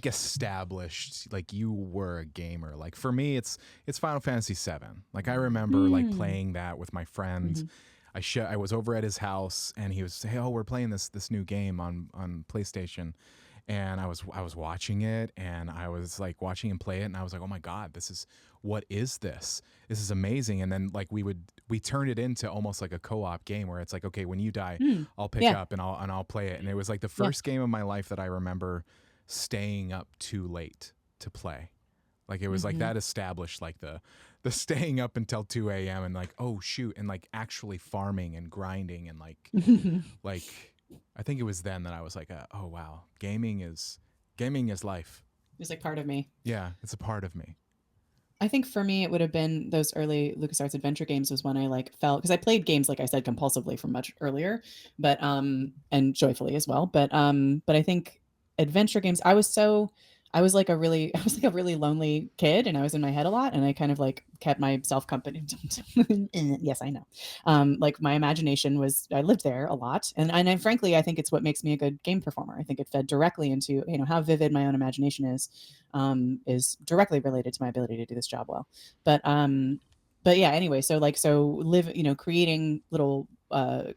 established like you were a gamer? Like for me, it's Final Fantasy VII. Like I remember like playing that with my friend. I was over at his house and he was saying, "Hey, oh, we're playing this new game on PlayStation." And I was watching it, and I was like watching him play it, and I was like, "Oh my god, what is this? This is amazing!" And then like we turned it into almost like a co-op game where it's like, okay, when you die, I'll pick up and I'll play it. And it was like the first game of my life that I remember staying up too late to play. Like it was like that established like the staying up until 2 a.m. and like, oh shoot, and like actually farming and grinding and like I think it was then that I was like, oh wow, gaming is life. It's like part of me. Yeah, it's a part of me. I think for me, it would have been those early LucasArts adventure games was when I like felt, because I played games, like I said, compulsively from much earlier, but and joyfully as well. But I think adventure games, I was like a really lonely kid, and I was in my head a lot, and I kind of like kept myself company. Yes, I know. Like my imagination was, I lived there a lot, and frankly, I think it's what makes me a good game performer. I think it fed directly into, you know, how vivid my own imagination is directly related to my ability to do this job well. But yeah, anyway, so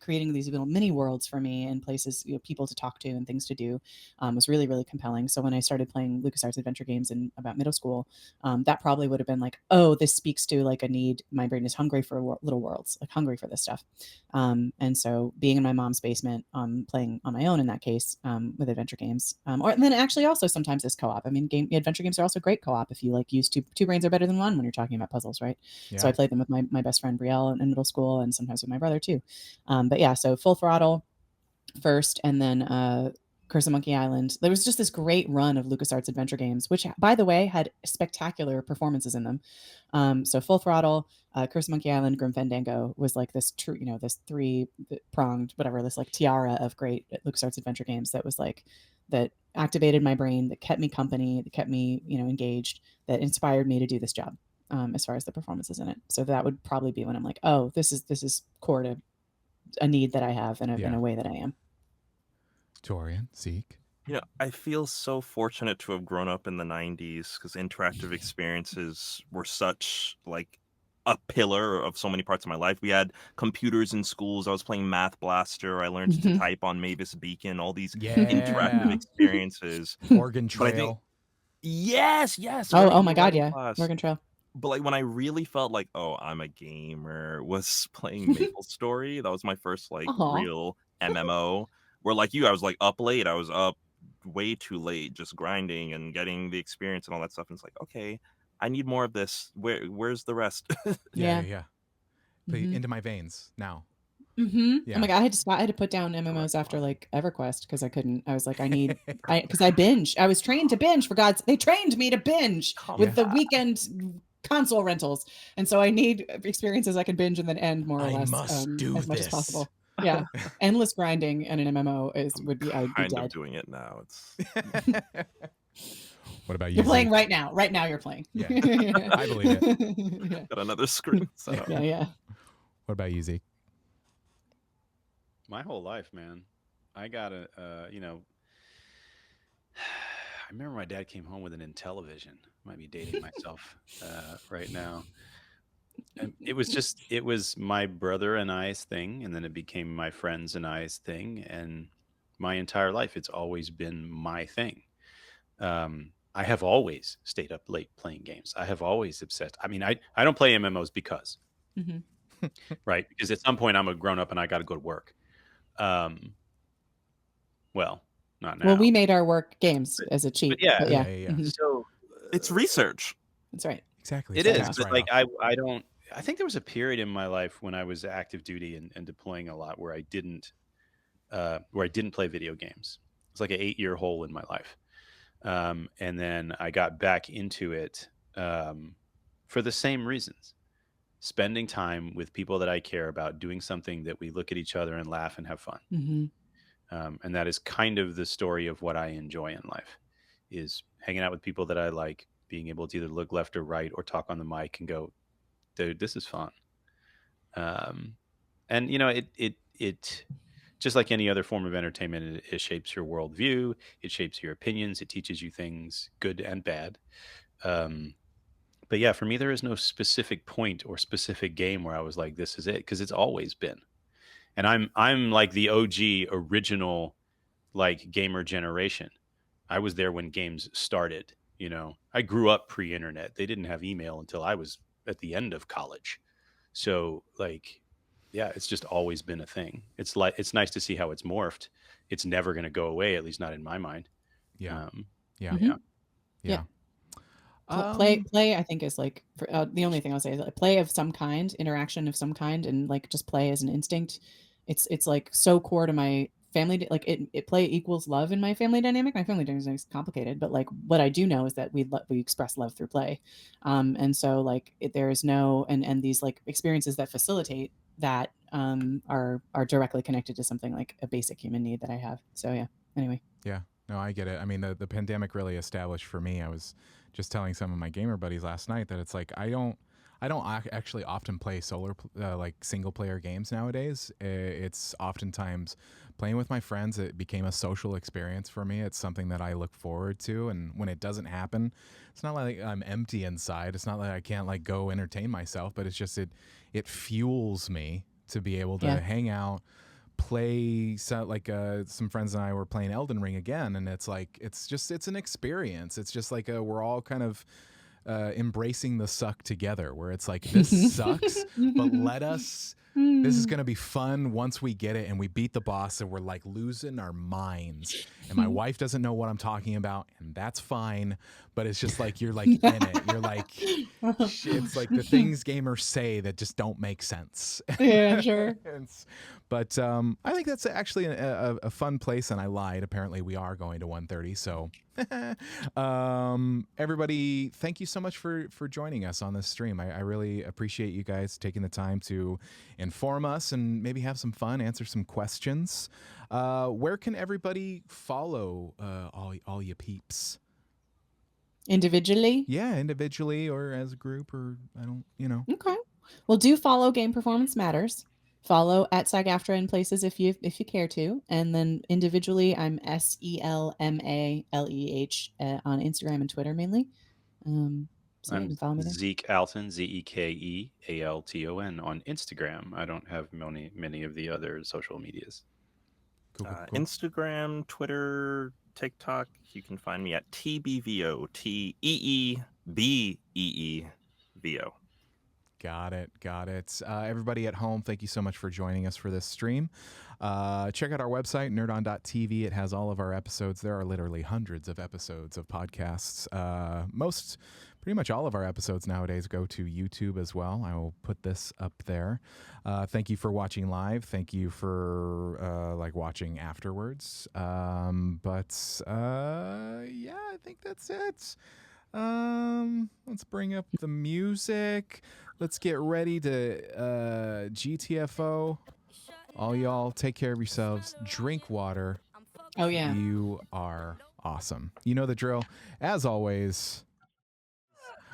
creating these little mini worlds for me and places, you know, people to talk to and things to do was really, really compelling. So when I started playing LucasArts adventure games in about middle school, that probably would have been like, oh, this speaks to like a need. My brain is hungry for little worlds, like hungry for this stuff. And so being in my mom's basement, playing on my own in that case, with adventure games, and then actually also sometimes as co-op. I mean, adventure games are also great co-op if you like use two brains are better than one when you're talking about puzzles, right? Yeah. So I played them with my best friend Brielle in middle school, and sometimes with my brother too. But yeah, so Full Throttle first, and then Curse of Monkey Island. There was just this great run of LucasArts adventure games, which, by the way, had spectacular performances in them. So Full Throttle, Curse of Monkey Island, Grim Fandango was like this true, you know, this three-pronged, whatever, this like tiara of great LucasArts adventure games that was like, that activated my brain, that kept me company, that kept me, you know, engaged, that inspired me to do this job, as far as the performances in it. So that would probably be when I'm like, oh, this is core to a need that I have in a way that I am. Torian, Zeke. You know, I feel so fortunate to have grown up in the 90s because interactive experiences were such like a pillar of so many parts of my life. We had computers in schools. I was playing Math Blaster. I learned to type on Mavis Beacon, all these interactive experiences. Oregon Trail. Yes. Oh my God, yeah. Oregon Trail. But like when I really felt like, oh, I'm a gamer, was playing Maple Story. That was my first like real MMO. Where like you, I was like up late. I was up way too late, just grinding and getting the experience and all that stuff. And it's like, okay, I need more of this. Where's the rest? Yeah. Play Into My Veins now. Yeah. Oh my God, I had to put down MMOs after like EverQuest because I couldn't. I was like, because I binge. I was trained to binge. For God's, they trained me to binge with the weekend console rentals, and so I need experiences I can binge and then end more or less as much as possible. Yeah, endless grinding and an MMO would be I'd be dead. Kind of doing it now. It's. What about you? You're playing right now. Right now, you're playing. Yeah, I believe it. Got another screen. So. Yeah. What about you, Zeke? My whole life, man. I got you know. I remember my dad came home with an Intellivision. Might be dating myself right now. And it was my brother and I's thing, and then it became my friends and I's thing, and my entire life it's always been my thing. I have always stayed up late playing games. I have always obsessed. I mean, I don't play MMOs because, right? Because at some point I'm a grown up and I got to go to work. Well, not now. Well, we made our work games as a cheat. Yeah. So it's research. That's right. Exactly. It is, but like I don't. I think there was a period in my life when I was active duty and deploying a lot where I didn't play video games. It's like an 8-year hole in my life, and then I got back into it for the same reasons: spending time with people that I care about, doing something that we look at each other and laugh and have fun. And that is kind of the story of what I enjoy in life: is hanging out with people that I like, being able to either look left or right or talk on the mic and go, dude, this is fun. And you know, it just like any other form of entertainment, it shapes your worldview, it shapes your opinions, it teaches you things, good and bad. But yeah, for me, there is no specific point or specific game where I was like, this is it, because it's always been. And I'm like the OG original like gamer generation. I was there when games started. You know, I grew up pre-internet. They didn't have email until I was at the end of college. So like, yeah, it's just always been a thing. It's like, it's nice to see how it's morphed. It's never going to go away, at least not in my mind. Yeah. Play I think is like the only thing I'll say is like play of some kind, interaction of some kind, and like just play as an instinct. It's like so core to my family. Like it play equals love in my family dynamic. My family dynamic is complicated, but like what I do know is that we express love through play, and so like there is no and these like experiences that facilitate that are directly connected to something like a basic human need that I have. So yeah. Anyway. Yeah. No, I get it. I mean, the pandemic really established for me. I was just telling some of my gamer buddies last night that it's like I don't actually often play like single player games nowadays. It's oftentimes playing with my friends. It became a social experience for me. It's something that I look forward to, and when it doesn't happen, it's not like I'm empty inside. It's not like I can't like go entertain myself, but it's just it fuels me to be able to hang out, play. So like some friends and I were playing Elden Ring again, and it's like it's an experience. It's just like we're all kind of embracing the suck together, where it's like, this sucks, but this is going to be fun once we get it and we beat the boss and we're like losing our minds, and my wife doesn't know what I'm talking about, and that's fine, but it's just like you're like in it, you're like it's like the things gamers say that just don't make sense. Yeah, sure. But I think that's actually a fun place, and I lied. Apparently we are going to 1:30, so everybody, thank you so much for joining us on this stream. I really appreciate you guys taking the time to inform us and maybe have some fun, answer some questions. Where can everybody follow all you peeps? Individually? Yeah, individually or as a group, or I don't, Okay. Well, do follow Game Performance Matters. Follow at SAG-AFTRA in places if you care to, and then individually, I'm SELMALEH on Instagram and Twitter mainly. So you can follow me there. Zeke Alton, ZekeAlton on Instagram. I don't have many of the other social medias. Cool. Instagram, Twitter, TikTok. You can find me at TBVO, TEEBEEVO. Got it. Everybody at home, thank you so much for joining us for this stream. Check out our website, nerdon.tv. It has all of our episodes. There are literally hundreds of episodes of podcasts. Pretty much all of our episodes nowadays go to YouTube as well. I will put this up there. Thank you for watching live. Thank you for watching afterwards. Yeah, I think that's it. Let's bring up the music. Let's get ready to GTFO. All y'all, take care of yourselves. Drink water. Oh yeah. You are awesome. You know the drill. As always,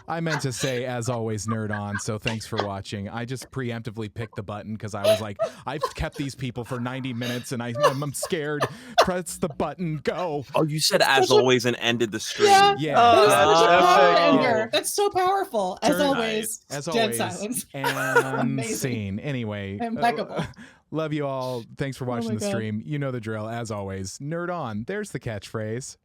I meant to say, as always, nerd on. So thanks for watching. I just preemptively picked the button because I was like, I've kept these people for 90 minutes and I'm scared. Press the button, go. Oh, you said as always and ended the stream. Yeah. That's so powerful. As always. As dead always. silence. And scene. Anyway. Impeccable. Love you all. Thanks for watching the stream. You know the drill. As always, nerd on. There's the catchphrase.